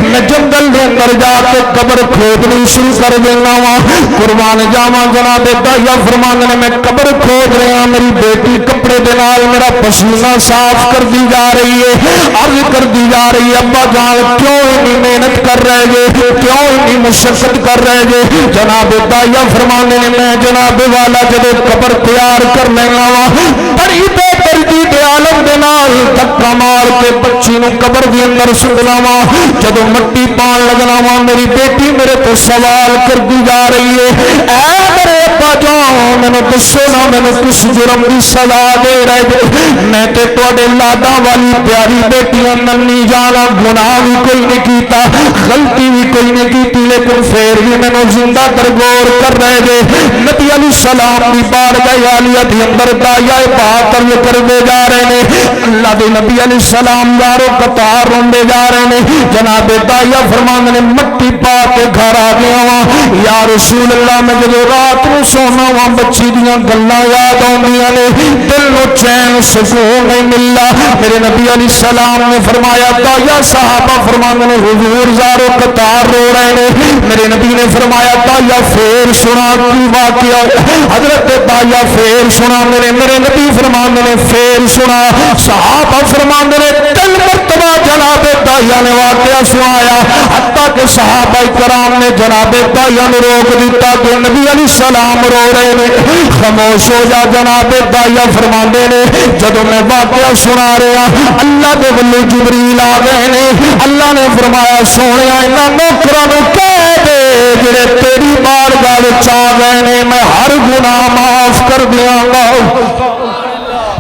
میں جنگل دے اندر جا کے قبر کھودنی شروع کر دینا وا قربان جاواں جناب دایا فرماندے نے میں قبر کھود رہا میری بیٹی کپڑے دے نال میرا پسینہ صاف کر دی جا رہی ہے عرض کر دی جا رہی ہے ابا جان کیوں اتنی محنت کر رہے جے کیوں اتنی مشقت کر رہے جے جناب دایا فرمانے نے میں جناب والا جب قبر تیار کر لینا وا بڑی بے دردی دے عالم دے نال دھکا مار کے بچی نو قبر دے اندر سٹنا وا جب مٹی پان لگنا وا میری بیٹی میرے تو سوال کر دی جا رہی ہے اے میرے ابا جان مینوں دسو نا مینوں کس جرم دی سزا دے رہے جے میں تے تواڈے لاڈاں والی پیاری بیٹیاں ننی جانا گناہ بھی کوئی نہیں کیتا غلطی بھی کوئی نہیں کیتی لیکن پھر بھی مینوں زندہ درگور کر رہے جے نبی علیہ السلام دی بارگاہ عالیہ دی اندر دایا بات کر دے جا رہے نے اللہ دے نبی علیہ السلام یارو قطار روندے جا رہے نے جناب دایا فرماندے نے مٹی پا کے گھر آ گیا وا یا رسول اللہ میں جب رات نو سونا وا بچی دیاں گلاں یاد آوندیاں نے دل نو چین سکون نہیں ملدا میرے نبی علیہ السلام نے فرمایا دایا صحابہ فرماندے نے حضور زارو قطار رو رہے نے میرے نبی نے فرمایا دایا پھر سنا کی واقعہ حضرت دایا پھر سنا میرے نبی فرماندے نے پھر سنا صحابہ فرماندے نے 3 مرتبہ جناب دایا نے واقعہ سنایا حتیٰ کہ صحابہ کرام نے جناب دائیا نو روک دیتا کہ نبی علیہ السلام رو رہے نے، خاموش ہو جا جناب دائیا فرماندے نے جدوں میں واقعہ سنا رہا اللہ دے ولو جبریل آ گئے نے، اللہ نے فرمایا سونیا انہاں نوکراں نو کہہ دے جڑے تیری بارگاہ وچ آ گئے نے میں ہر گناہ معاف کر دیاں گا۔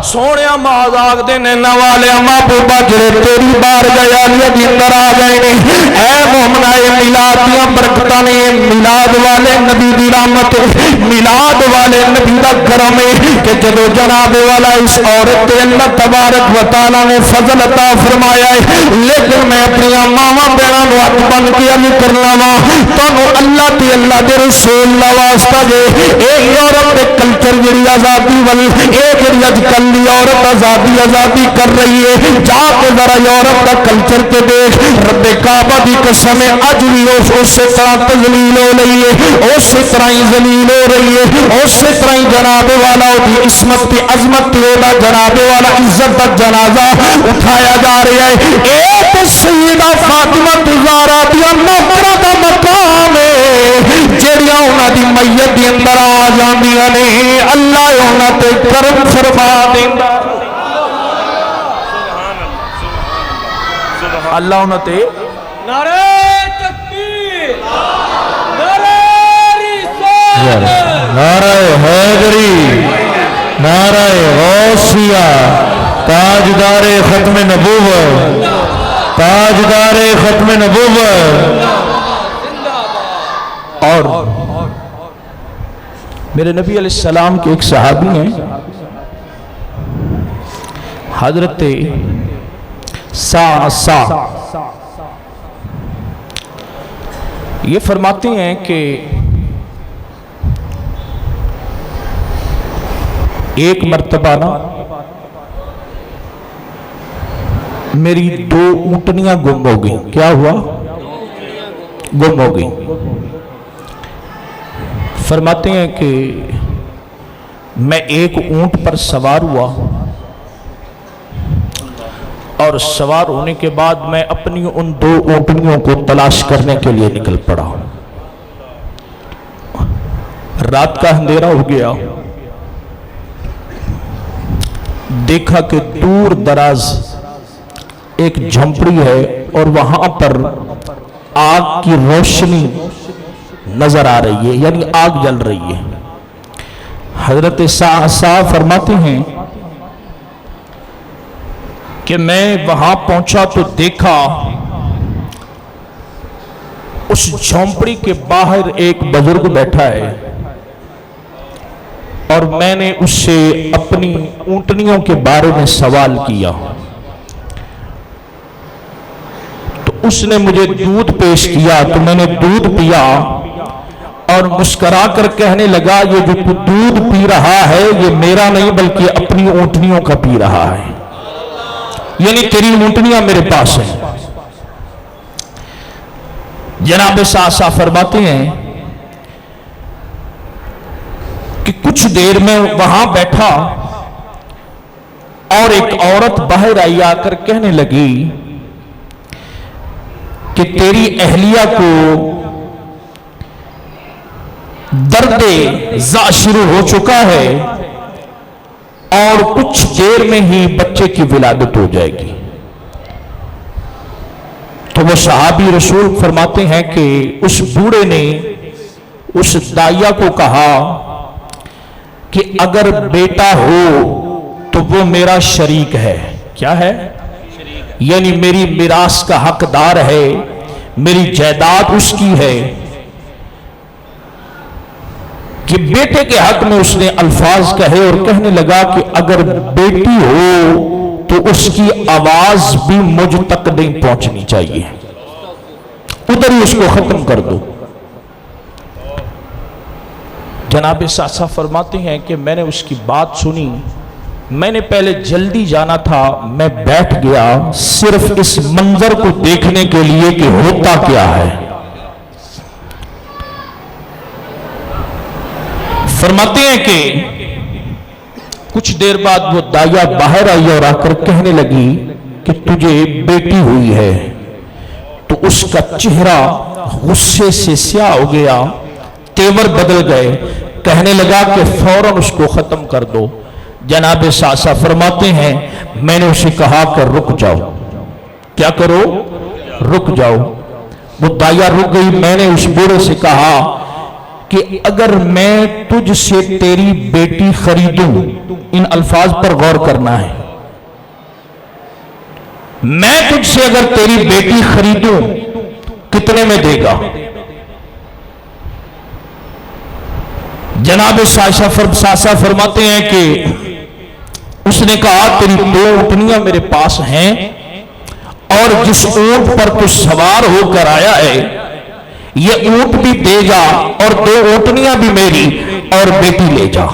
سونے معاذ آگ دینے نوالے محبوبہ جڑے تیری بارگاہ عالیہ دی اندر آ گئے نے، اے مومنہ میلاد دیاں برکتاں نے، میلاد والے نبی دی رحمت، میلاد والے نبی دا کرم کہ جدو جناب والا اس عورت تے اللہ تبارک و تعالی نے فضل عطا فرمایا ہے، لیکن میں اپنی ماواں بہناں نو ہاتھ بن کے عرض کرنا وا تانوں اللہ تے اللہ دے رسول دا واسطہ جے اے عورت دے کلچر جڑی آزادی ول اے جڑی اج کل عورت آزادی کر رہی ہے، جا کے ذرا عورت کا کلچر کے دیکھ، رب کعبہ دی قسم اج بھی اسی طرح تذلیل ہو رہی ہے، اسی طرح ہی ذلیل ہو رہی ہے، اسی طرح ہی جناب والا دی عصمت تے عظمت تے دا جناب والا عزت دا جنازہ اٹھایا جا رہا ہے۔ ایک سیدہ فاطمہ زہرا دی نوکرہ دا مقام ہے جڑیاں انہاں دی میت دے اندر آ جاندیاں نے، اللہ انہاں تے کرم فرما دیندا، اللہ انہاں تے نعرہ تکبیر، نعرہ رسالت، نعرہ حیدری، نعرہ غوثیہ، تاجدار ختم نبوت، تاجدار ختم نبوت۔ اور میرے نبی علیہ السلام کے ایک صحابی ہیں حضرت سا یہ فرماتے ہیں کہ ایک مرتبہ نا میری 2 اونٹنیاں گم ہو گئی۔ کیا ہوا؟ گم ہو گئی۔ فرماتے ہیں کہ میں ایک اونٹ پر سوار ہوا اور سوار ہونے کے بعد میں اپنی ان 2 اونٹنیوں کو تلاش کرنے کے لیے نکل پڑا۔ رات کا اندھیرا ہو گیا، دیکھا کہ دور دراز ایک جھنپڑی ہے اور وہاں پر آگ کی روشنی نظر آ رہی ہے، یعنی آگ جل رہی ہے۔ حضرت سا فرماتے ہیں کہ میں وہاں پہنچا تو دیکھا اس جھونپڑی کے باہر ایک بزرگ بیٹھا ہے اور میں نے اس سے اپنی اونٹنیوں کے بارے میں سوال کیا تو اس نے مجھے دودھ پیش کیا تو میں نے دودھ پیا اور مسکرا کر کہنے لگا یہ جو تو دودھ پی رہا ہے یہ میرا نہیں بلکہ اپنی اونٹنیوں کا پی رہا ہے، یعنی تیری اونٹنیاں میرے پاس ہیں۔ جناب سا فرماتے ہیں کہ کچھ دیر میں وہاں بیٹھا اور ایک عورت باہر آئی، آ کر کہنے لگی کہ تیری اہلیہ کو درد زا شروع ہو چکا ہے اور کچھ دیر میں ہی بچے کی ولادت ہو جائے گی۔ تو وہ صحابی رسول فرماتے ہیں کہ اس بوڑھے نے اس داعیہ کو کہا کہ اگر بیٹا ہو تو وہ میرا شریک ہے۔ کیا ہے؟ یعنی میری میراث کا حقدار ہے، میری جائیداد اس کی ہے۔ کہ بیٹے کے حق میں اس نے الفاظ کہے اور کہنے لگا کہ اگر بیٹی ہو تو اس کی آواز بھی مجھ تک نہیں پہنچنی چاہیے، ادھر ہی اس کو ختم کر دو۔ جناب ساسا فرماتے ہیں کہ میں نے اس کی بات سنی، میں نے پہلے جلدی جانا تھا، میں بیٹھ گیا صرف اس منظر کو دیکھنے کے لیے کہ ہوتا کیا ہے۔ فرماتے ہیں کہ کچھ دیر بعد وہ داعیہ باہر آئی اور آ کر کہنے لگی کہ تجھے بیٹی ہوئی ہے، تو اس کا چہرہ غصے سے سیاہ ہو گیا، تیور بدل گئے، کہنے لگا کہ فوراً اس کو ختم کر دو۔ جناب ساسا فرماتے ہیں میں نے اسے کہا کہ رک جاؤ۔ کیا کرو؟ رک جاؤ۔ وہ دایا رک گئی۔ میں نے اس بوڑھے سے کہا کہ اگر میں تجھ سے تیری بیٹی خریدوں، ان الفاظ پر غور کرنا ہے، میں تجھ سے اگر تیری بیٹی خریدوں کتنے میں دے گا؟ جناب ساسا فرماتے ہیں کہ اس نے کہا تیری 2 اونٹنیاں میرے پاس ہیں، اور جس اونٹ پر تو سوار ہو کر آیا ہے یہ اونٹ بھی دے جا، اور 2 اونٹنیاں بھی میری، اور بیٹی لے جا۔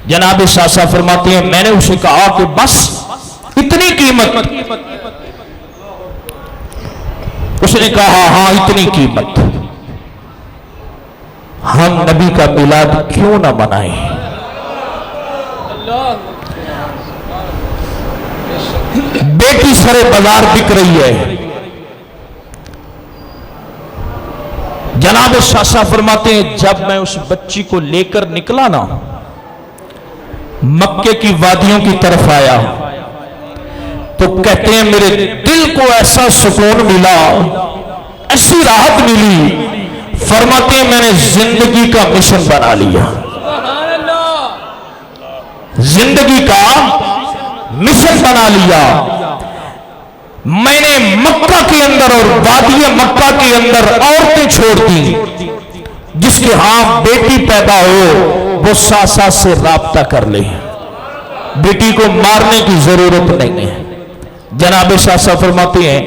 جناب ساسا فرماتے ہیں میں نے اسے کہا کہ بس اتنی قیمت؟ اس نے کہا ہاں اتنی قیمت۔ ہم نبی کا میلاد کیوں نہ منائیں؟ بیٹی سرے بازار بک رہی ہے۔ جناب ساسا فرماتے ہیں جب میں اس بچی کو لے کر نکلا نا، مکے کی وادیوں کی طرف آیا، تو کہتے ہیں میرے دل کو ایسا سکون ملا، ایسی راحت ملی، فرماتے ہیں میں نے زندگی کا مشن بنا لیا، زندگی کا مشن بنا لیا۔ میں نے مکہ کے اندر اور وادی مکہ کے اندر عورتیں چھوڑ دی، جس کے ہاں بیٹی پیدا ہو وہ ساسا سے رابطہ کر لے، بیٹی کو مارنے کی ضرورت نہیں ہے۔ جناب ساسا فرماتے ہیں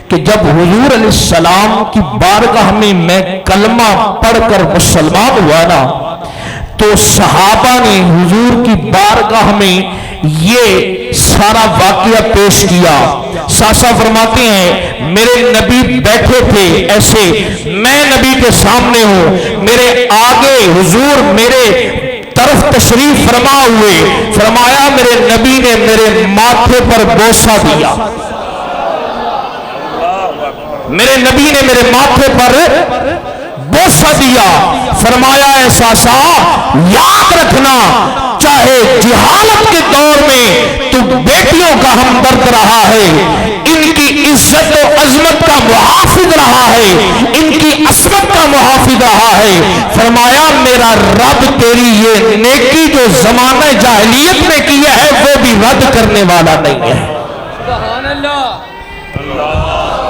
کہ جب حضور علیہ السلام کی بارگاہ میں میں کلمہ پڑھ کر مسلمان ہوا نا، تو صحابہ نے حضور کی بارگاہ میں یہ سارا واقعہ پیش کیا۔ ساسا فرماتے ہیں میرے نبی بیٹھے تھے ایسے، میں نبی کے سامنے ہوں، میرے آگے حضور میرے طرف تشریف فرما ہوئے، فرمایا میرے نبی نے میرے ماتھے پر بوسہ دیا، میرے نبی نے میرے ماتھے پر بوسہ دیا، فرمایا اے ساسا یاد رکھنا چاہے جہالت کے دور میں تو بیٹیوں کا ہمدرد رہا ہے، ان کی عزت و عظمت کا محافظ رہا ہے، ان کی عصمت کا محافظ رہا ہے۔ فرمایا میرا رب تیری یہ نیکی جو زمانہ جاہلیت میں کی ہے وہ بھی رد کرنے والا نہیں ہے۔ سبحان اللہ۔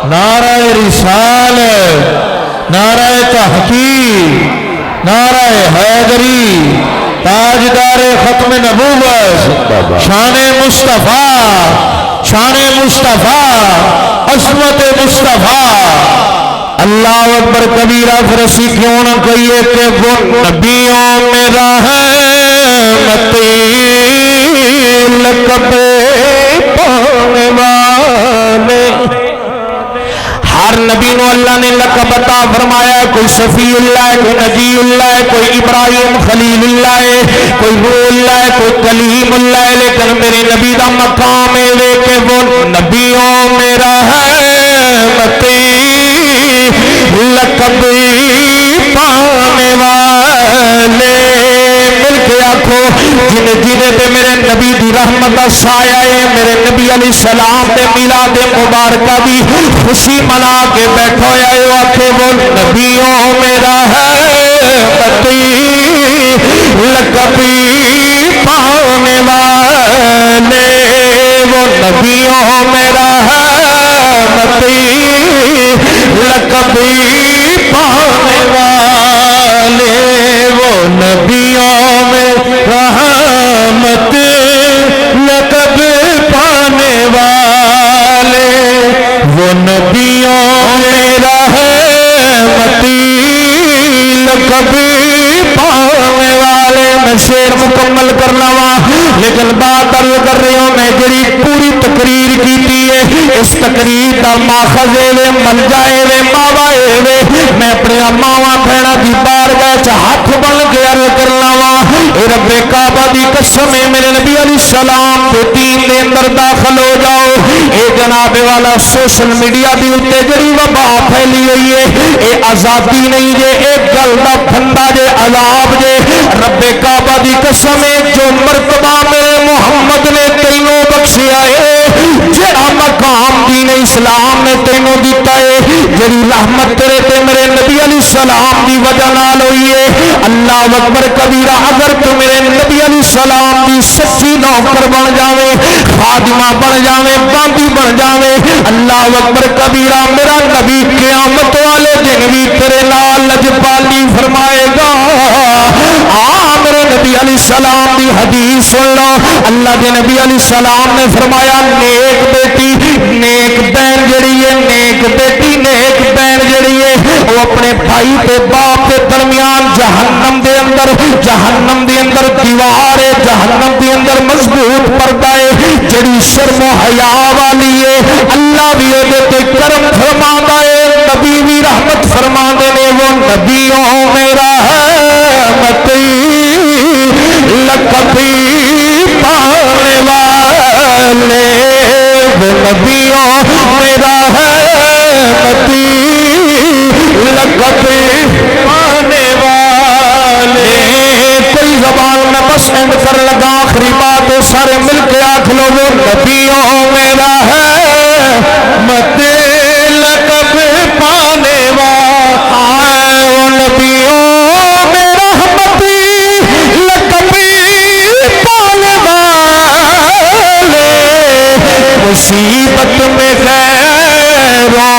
نعرہ رسالت، نعرہ تحقیق، نعرہ حیدری، تاجدار ختم نبوت، شان مصطفیٰ، شان مصطفیٰ، عصمت مصطفیٰ۔ اللہ اکبر کبیرہ، پھر اسی کیوں نہ کہیے کہ وہ نبیوں میں رحمتی لقب پانے والے، ہر نبی نو اللہ نے لقب عطا فرمایا، کوئی شفیع اللہ ہے، کوئی نجی اللہ ہے، کوئی ابراہیم خلیل اللہ ہے، کوئی روح اللہ ہے، کوئی کلیم اللہ ہے، لیکن میرے نبی دا مقام ہے لے کے وہ نبیوں میں رحمتی لقب پانے والے۔ مل کے آکھو جنہیں پہ میرے نبی دی رحمت کا سایہ ہے، میرے نبی علیہ السلام دے میلاد مبارکہ دی خوشی منا کے بیٹھو آئے، آکھے وہ نبیوں میں رحمتی لقب پانے والے، وہ نبیوں میں رحمتی لقب پانے والے، وہ نبیوں میں رحمت لقب پانے والے، وہ نبیوں میں رحمتی لقب پانے والے۔ میں شعر مکمل کرنا وا لیکن بات عرض کر رہی ہوں، میں جڑی پوری تقریر کی وے اس تقریر دا ماخذ وے ملجائے وے ماوائے وے میں اپنے ماواں بہناں دی بارگاہ چ ہاتھ بن کے عرض کرنا وا اے رب کعبہ دی قسم ہے میرے نبی علیہ السلام دے دین دے اندر داخل ہو جاؤ اے جناب والا سوشل میڈیا دی اوتے جڑی وبا پھیلی ہوئی ہے اے آزادی نہیں جے ایک گل دا پھندا جے عذاب جے رب کعبہ دی قسم ہے جو مرتبہ میرے محمد نے تینوں بخشیا ہے جڑا مقام دین اسلام نے تینوں دیتا ہے جڑی رحمت تیرے تے میرے نبی علیہ السلام دی وجہ نال ہوئی ہے اللہ اکبر کبیرہ اگر تو میرے نبی علیہ السلام دی سچی نوکر بن جاوے خادمہ بن جاوے باندی بن جاوے اللہ اکبر کبیرہ میرا نبی قیامت والے دن بھی تیرے نال لجپالی فرمائے گا میرے نبی علیہ السلام دی حدیث سن لو اللہ کے نبی علیہ السلام نے فرمایا نیک بیٹی نیک بہن جڑی ہے نیک بیٹی نیک بہن جڑی ہے وہ اپنے بھائی تے باپ کے درمیان جہنم دے اندر دیوار ہے جہنم دے اندر مضبوط پردہ ہے جڑی شرم و حیا والی ہے اللہ بھی اودے تے کرم فرماندا ہے نبی بھی رحمت فرماندے نے وہ نبیوں میرا رحمتی لکبھی پانے والے وہ نبیوں میرا رحمتی لکبھی پانے والے کوئی زبان میں بس اینڈ کر لگا آخری بات سارے مل کے آکھ لو وہ نبیوں میرا رحمتی لکبھی پانے والے وہ نبیوں میرا رحمتی لکبھی پانے والے مصیبت میں غیروں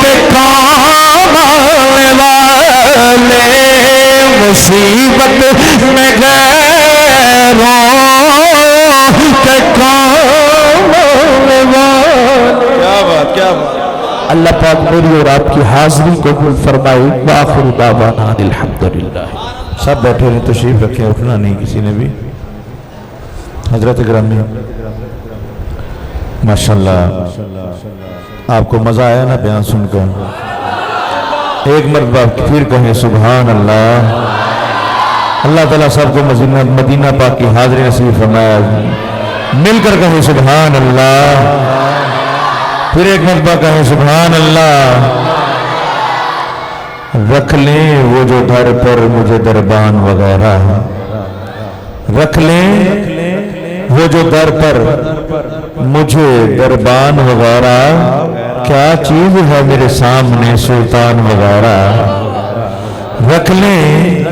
کے کام آنے والے مصیبت میں غیروں کے کام آنے والے کیا بات کیا بات اللہ پاک میری اور آپ کی حاضری قبول فرمائے وآخر دعوانا الحمدللہ سب بیٹھے ہیں تشریف رکھیں اٹھنا نہیں کسی نے بھی حضرت گرامی ماشاءاللہ آپ کو مزہ آیا نا بیان سن کر ایک مرتبہ پھر کہیں سبحان اللہ اللہ تعالیٰ سب کو مدینہ پاک کی حاضری نصیب فرمایا مل کر کہیں سبحان اللہ پھر ایک مرتبہ کہیں سبحان اللہ رکھ لیں وہ جو گھر پر مجھے دربان وغیرہ رکھ لیں وہ جو در پر مجھے دربان وغیرہ کیا چیز ہے میرے سامنے سلطان وغیرہ رکھ لیں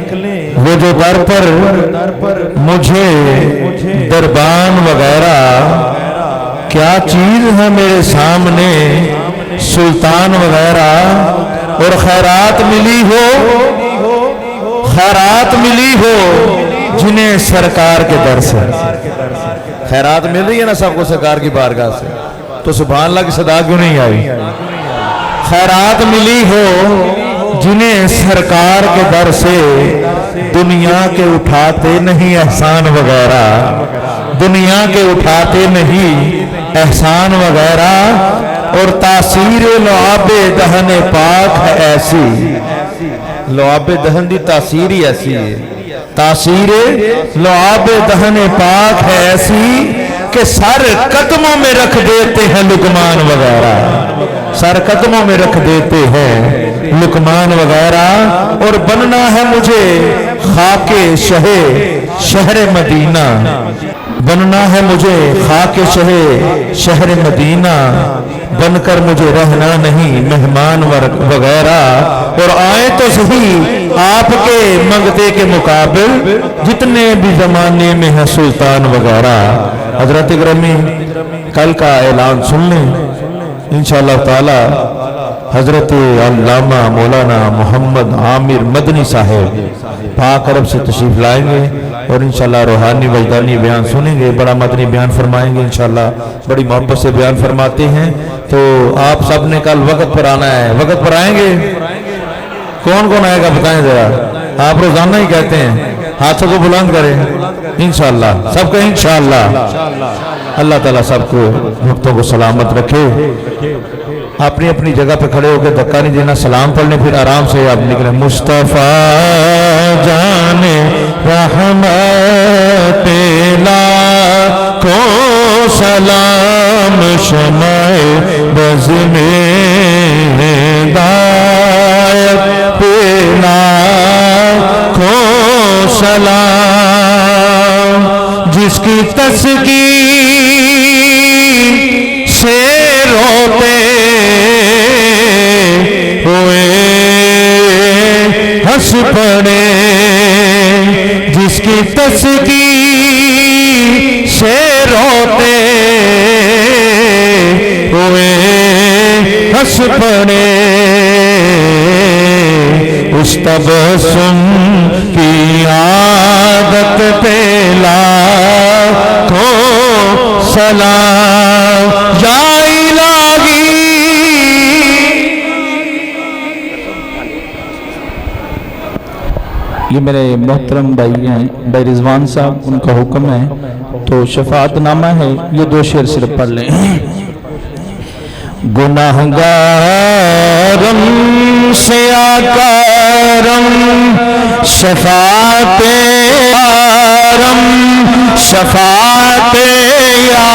وہ جو در پر مجھے دربان وغیرہ کیا چیز ہے میرے سامنے سلطان وغیرہ اور خیرات ملی ہو جنہیں سرکار کے در سے خیرات مل رہی ہے نا سب کو سرکار کی بارگاہ سے تو سبحان اللہ کی صدا کیوں نہیں آئی خیرات ملی ہو جنہیں سرکار کے در سے دنیا کے اٹھاتے نہیں احسان وغیرہ دنیا کے اٹھاتے نہیں احسان وغیرہ اور تاثیر لعاب دہن پاک ہے ایسی لعاب دہن دی تاثیر ہی ایسی ہے تاثیر لعاب دہن پاک ہے ایسی کہ سر قدموں میں رکھ دیتے ہیں لقمان وغیرہ سر قدموں میں رکھ دیتے ہیں لقمان وغیرہ اور بننا ہے مجھے خاک شہر مدینہ بننا ہے مجھے خاک شہر مدینہ بن کر مجھے رہنا نہیں مہمان وغیرہ اور آئے تو صحیح آپ کے منگتے کے مقابل جتنے بھی زمانے میں ہیں سلطان وغیرہ حضرت گرامی کل کا اعلان سن لیں انشاءاللہ تعالی حضرت علامہ مولانا محمد عامر مدنی صاحب پاک عرب سے تشریف لائیں گے اور انشاءاللہ روحانی وجدانی بیان سنیں گے بڑا مدنی بیان فرمائیں گے انشاءاللہ بڑی محبت سے بیان فرماتے ہیں تو آپ سب نے کل وقت پر آنا ہے وقت پر آئیں گے کون کون آئے گا بتائیں ذرا آپ روزانہ ہی کہتے ہیں ہاتھوں کو بلند کریں انشاءاللہ سب کہیں انشاءاللہ اللہ تعالیٰ سب کو وقتوں کو سلامت رکھے. اپنی اپنی جگہ پہ کھڑے ہو کے دھکا نہیں دینا, سلام پڑھنے پھر آرام سے آپ نکلیں. مصطفیٰ جان رحمت لاکھوں سلام شمع بز میں ہدایت پہ لاکھوں سلام, جس کی تسکین سے روتے ہوئے ہنس پڑے, جس کی تسکین سے روتے ہوئے ہنس پڑے, اس تبسم کی عادت پہ لاکھوں سلام. یا الہی یہ میرے محترم بھائی ہیں, بھائی رضوان صاحب, ان کا حکم ہے تو شفاعت نامہ ہے, یہ 2 شعر صرف پڑھ لیں. گناہگارم سے آکارم شفاعت یارم, شفاعت یا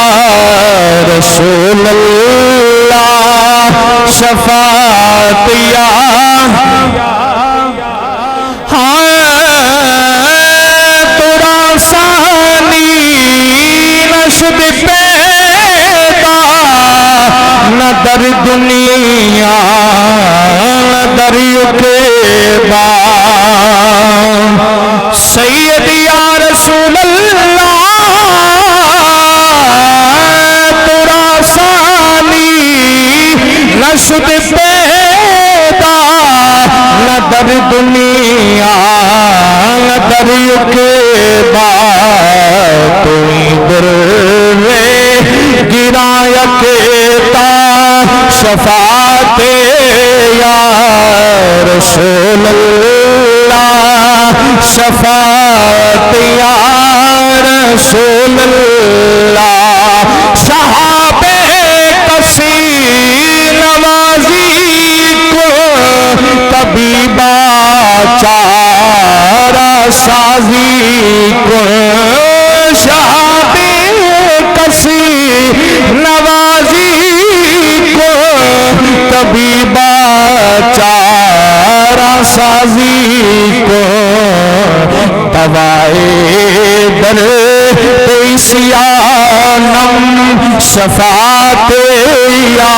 رسول اللہ, شفاعت یا در دنیا در اقبا سید یا رسول اللہ ترا ثانی نشد پیدا نہ در دنیا در اقبا توی در گرایا کہتا شفاعت یا رسول اللہ, شفاعت یا رسول اللہ. صحابہ کسی نوازی کو طبیبہ چارہ سازی کو, صحابہ کسی نوازی کو طبیبہ چارہ سازی کو, دوائے در پیسیانم شفاعت یا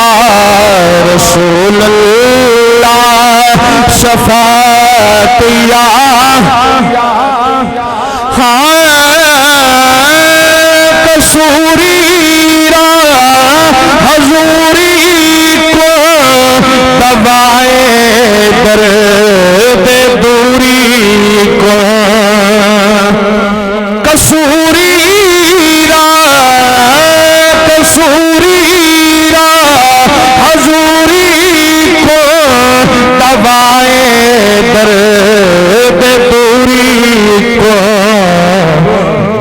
رسول اللہ, شفاعت یا قصوری را حضوری کو دوائے درد دوری کو, قصوری را حضوری کو دوائے درد دوری کو,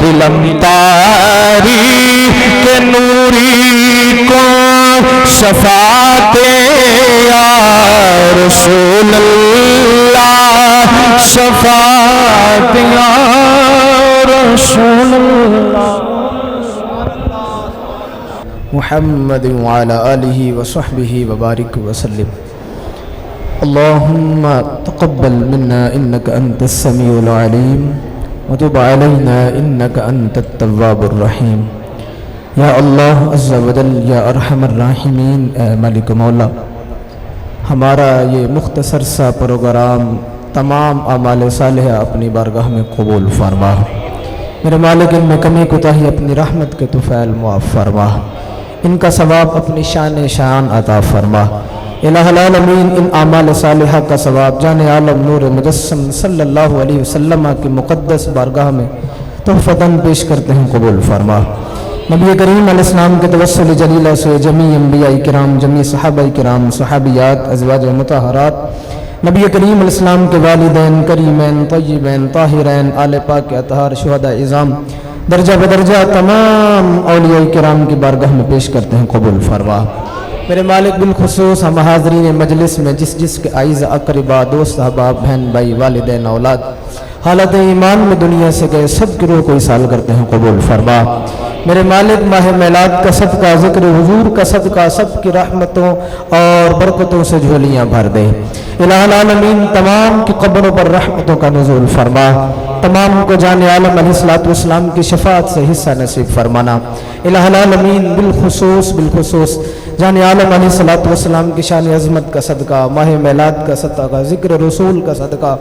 دلم تاریخ نوری کو شفاعت یا رسول اللہ, شفاعت یا رسول اللہ. محمد وعلى آله وصحبه وبارك وسلم. اللهم تقبل منا إنك أنت السميع العليم وتب علينا إنك أنت التواب الرحيم. یا اللہ عز و جل یا ارحم الراحمین, اے مالک مولا, ہمارا یہ مختصر سا پروگرام تمام اعمال صالحہ اپنی بارگاہ میں قبول فرما. میرے مالک ان میں کمی کوتاہی اپنی رحمت کے طفیل معاف فرما, ان کا ثواب اپنی شان عطا فرما. الہ العالمین ان اعمال صالحہ کا ثواب جان عالم نور مجسم صلی اللہ علیہ وسلم کی مقدس بارگاہ میں تحفتاً پیش کرتے ہیں, قبول فرما. نبی کریم علیہ السلام کے توسل جلیلہ سے جمیع انبیاء کرام, جمیع صحابہ کرام, صحابیات, ازواج مطہرات, نبی کریم علیہ السلام کے والدین کریمین طیبین طاہرین, آل پاک اطہار, شہداء اعظام, درجہ بدرجہ تمام اولیاء کرام کی بارگاہ میں پیش کرتے ہیں، قبول فرما۔ میرے مالک بالخصوص ہم حاضرین مجلس میں جس کے عزیز اقربا، دوست، احباب، بہن بھائی، والدین، اولاد حالت ایمان میں دنیا سے گئے، سب کی روح کو ایصال کرتے ہیں، قبول فرما۔ میرے مالک ماہ میلاد کا صدقہ، ذکر حضور کا صدقہ، سب کی رحمتوں اور برکتوں سے جھولیاں بھر دے۔ الہ العالمین تمام کی قبروں پر رحمتوں کا نزول فرما، تمام کو جان عالم علیہ الصلوۃ والسلام کی شفاعت سے حصہ نصیب فرمانا۔ الہ العالمین بالخصوص جان عالم علیہ الصلوۃ والسلام کی شان عظمت کا صدقہ، ماہ میلاد کا صدقہ، ذکر رسول کا صدقہ،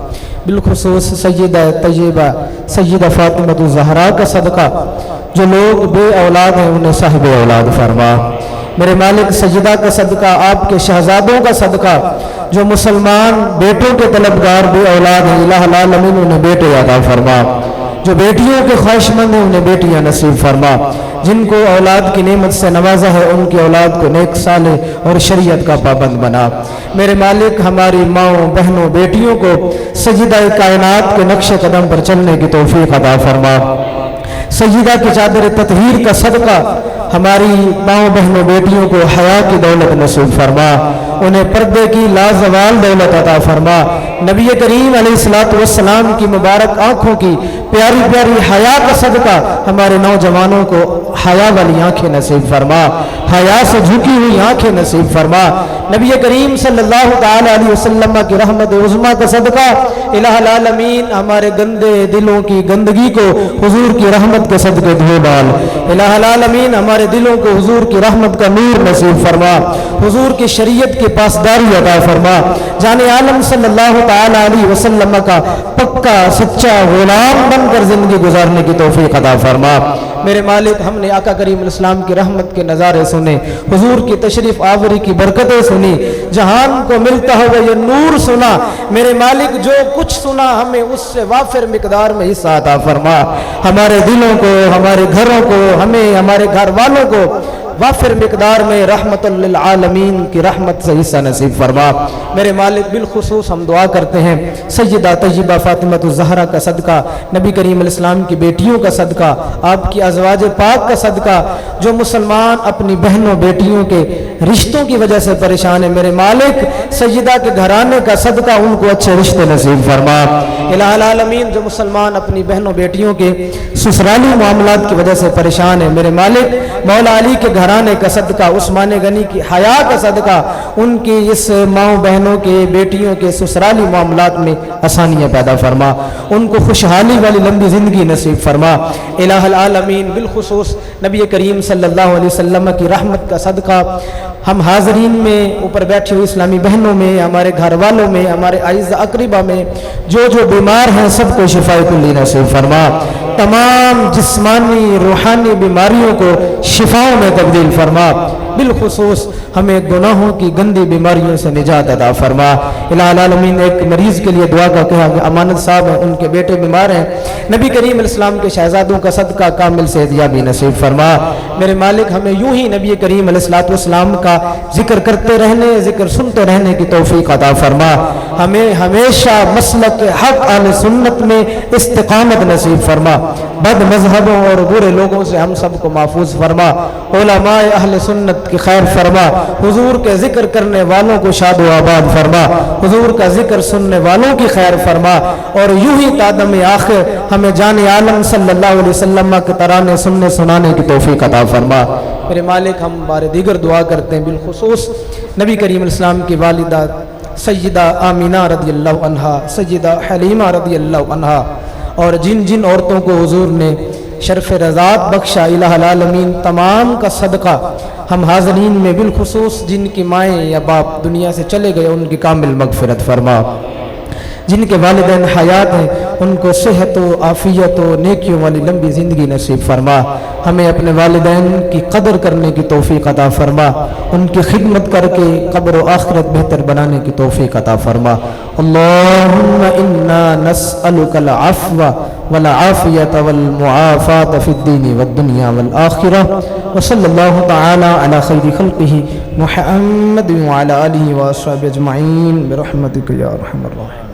بالخصوص سیدہ طیبہ سیدہ فاطمہ الزہرا کا صدقہ، جو لوگ بے اولاد ہیں انہیں صاحب اولاد فرما۔ میرے مالک سجدہ کا صدقہ، آپ کے شہزادوں کا صدقہ، جو مسلمان بیٹوں کے طلبگار بے اولاد ہیں، الہ العالمین انہیں بیٹے عطا فرما۔ جو بیٹیوں کے خواہش مند ہیں انہیں بیٹیاں نصیب فرما۔ جن کو اولاد کی نعمت سے نوازا ہے ان کی اولاد کو نیک صالح اور شریعت کا پابند بنا۔ میرے مالک ہماری ماؤں، بہنوں، بیٹیوں کو سجدہ کائنات کے نقش قدم پر چلنے کی توفیق عطا فرما۔ سجدہ کی چادر تطہیر کا صدقہ ہماری ماؤں، بہنوں، بیٹیوں کو حیا کی دولت نصیب فرما، انہیں پردے کی لازوال دولت عطا فرما۔ نبی کریم علیہ الصلوۃ والسلام کی مبارک آنکھوں کی پیاری پیاری حیا کا صدقہ ہمارے نوجوانوں کو حیا والی آنکھیں نصیب فرما، حیا سے جھکی ہوئی آنکھیں نصیب فرما۔ نبی کریم صلی اللہ تعالی علیہ وسلم کی رحمت عظمیٰ کا صدقہ الہ العالمین ہمارے گندے دلوں کی گندگی کو حضور کی رحمت کے صدقے دھو ڈال۔ الہ العالمین ہمارے دلوں کو حضور کی رحمت کا نور نصیب فرما، حضور کی شریعت کی پاسداری عطا فرما۔ جان عالم صلی اللہ تعالی علیہ وسلم کا پکا سچا غلام بن کر زندگی گزارنے کی توفیق عطا فرما۔ میرے مالک ہم نے آقا کریم الاسلام کی رحمت کے نظارے سنے، حضور کی تشریف آوری کی برکتیں سنی، جہان کو ملتا ہوا یہ نور سنا۔ میرے مالک جو کچھ سنا ہمیں اس سے وافر مقدار میں حصہ عطا فرما، ہمارے دلوں کو، ہمارے گھروں کو، ہمیں، ہمارے گھر والوں کو وافر مقدار میں رحمت للعالمین کی رحمت سے حصہ نصیب فرما۔ میرے مالک بالخصوص ہم دعا کرتے ہیں سیدہ طیبہ فاطمہ الزہرا کا صدقہ، نبی کریم علیہ السلام کی بیٹیوں کا صدقہ، آپ کی ازواج پاک کا صدقہ، جو مسلمان اپنی بہنوں بیٹیوں کے رشتوں کی وجہ سے پریشان ہیں، میرے مالک سیدہ کے گھرانے کا صدقہ ان کو اچھے رشتے نصیب فرما۔ الہ العالمین جو مسلمان اپنی بہنوں بیٹیوں کے سسرالی معاملات کی وجہ سے پریشان ہیں، میرے مالک مولا علی کے گھرانے کا صدقہ، عثمان غنی کی حیا کا صدقہ، ان کی اس ماؤں بہنوں کے بیٹیوں کے سسرالی معاملات میں آسانیاں پیدا فرما، ان کو خوشحالی والی لمبی زندگی نصیب فرما۔ الہ العالمین بالخصوص نبی کریم صلی اللہ علیہ وسلم کی رحمت کا صدقہ ہم حاضرین میں، اوپر بیٹھی ہوئی اسلامی بہنوں میں، ہمارے گھر والوں میں، ہمارے اعزا اقربا میں جو بیمار ہیں سب کو شفائے کلی نصیب فرما، تمام جسمانی روحانی بیماریوں کو شفاؤں میں تبدیل فرما، بالخصوص ہمیں گناہوں کی گندی بیماریوں سے نجات عطا فرما۔ الہ العالمین ایک مریض کے لیے دعا کا کہا کہ امانت صاحب ہیں، ان کے بیٹے بیمار ہیں، نبی کریم علیہ السلام کے شہزادوں کا صدقہ کامل صحتیابی نصیب فرما۔ میرے مالک ہمیں یوں ہی نبی کریم علیہ الصلوۃ والسلام کا ذکر کرتے رہنے، ذکر سنتے رہنے کی توفیق عطا فرما، ہمیں ہمیشہ مسلک حق اہل سنت میں استقامت نصیب فرما، بد مذہبوں اور برے لوگوں سے ہم سب کو محفوظ فرما، علماء اہل سنت کی خیر فرما، حضور کے ذکر کرنے والوں کو شاد و آباد فرما، حضور کا ذکر سننے والوں کی خیر فرما، اور یوں ہی تادم آخر ہمیں جان عالم صلی اللہ علیہ وسلم کے ترانے سننے سنانے کی توفیق عطا فرما۔ میرے مالک ہم بار دیگر دعا کرتے ہیں بالخصوص نبی کریم علیہ السلام کی والدہ سیدہ آمینہ رضی اللہ عنہا، سیدہ حلیمہ رضی اللہ عنہا، اور جن جن عورتوں کو حضور نے شرف رضات بخشا، الہ العالمین تمام کا صدقہ ہم حاضرین میں، بالخصوص جن کی مائیں یا باپ دنیا سے چلے گئے ان کی کامل مغفرت فرما، جن کے والدین حیات ہیں ان کو صحت و عافیت و نیکیوں والی لمبی زندگی نصیب فرما، ہمیں اپنے والدین کی قدر کرنے کی توفیق عطا فرما، ان کی خدمت کر کے قبر و آخرت بہتر بنانے کی توفیق عطا فرما۔ اللہم انا نسألک العفو والعافیت والمعافات فی الدین والدنیا والآخرہ، وصلی اللہ تعالی علی خیر خلقہ محمد وعلی آلہ وصحبہ اجمعین برحمتک یا ارحم الراحمین۔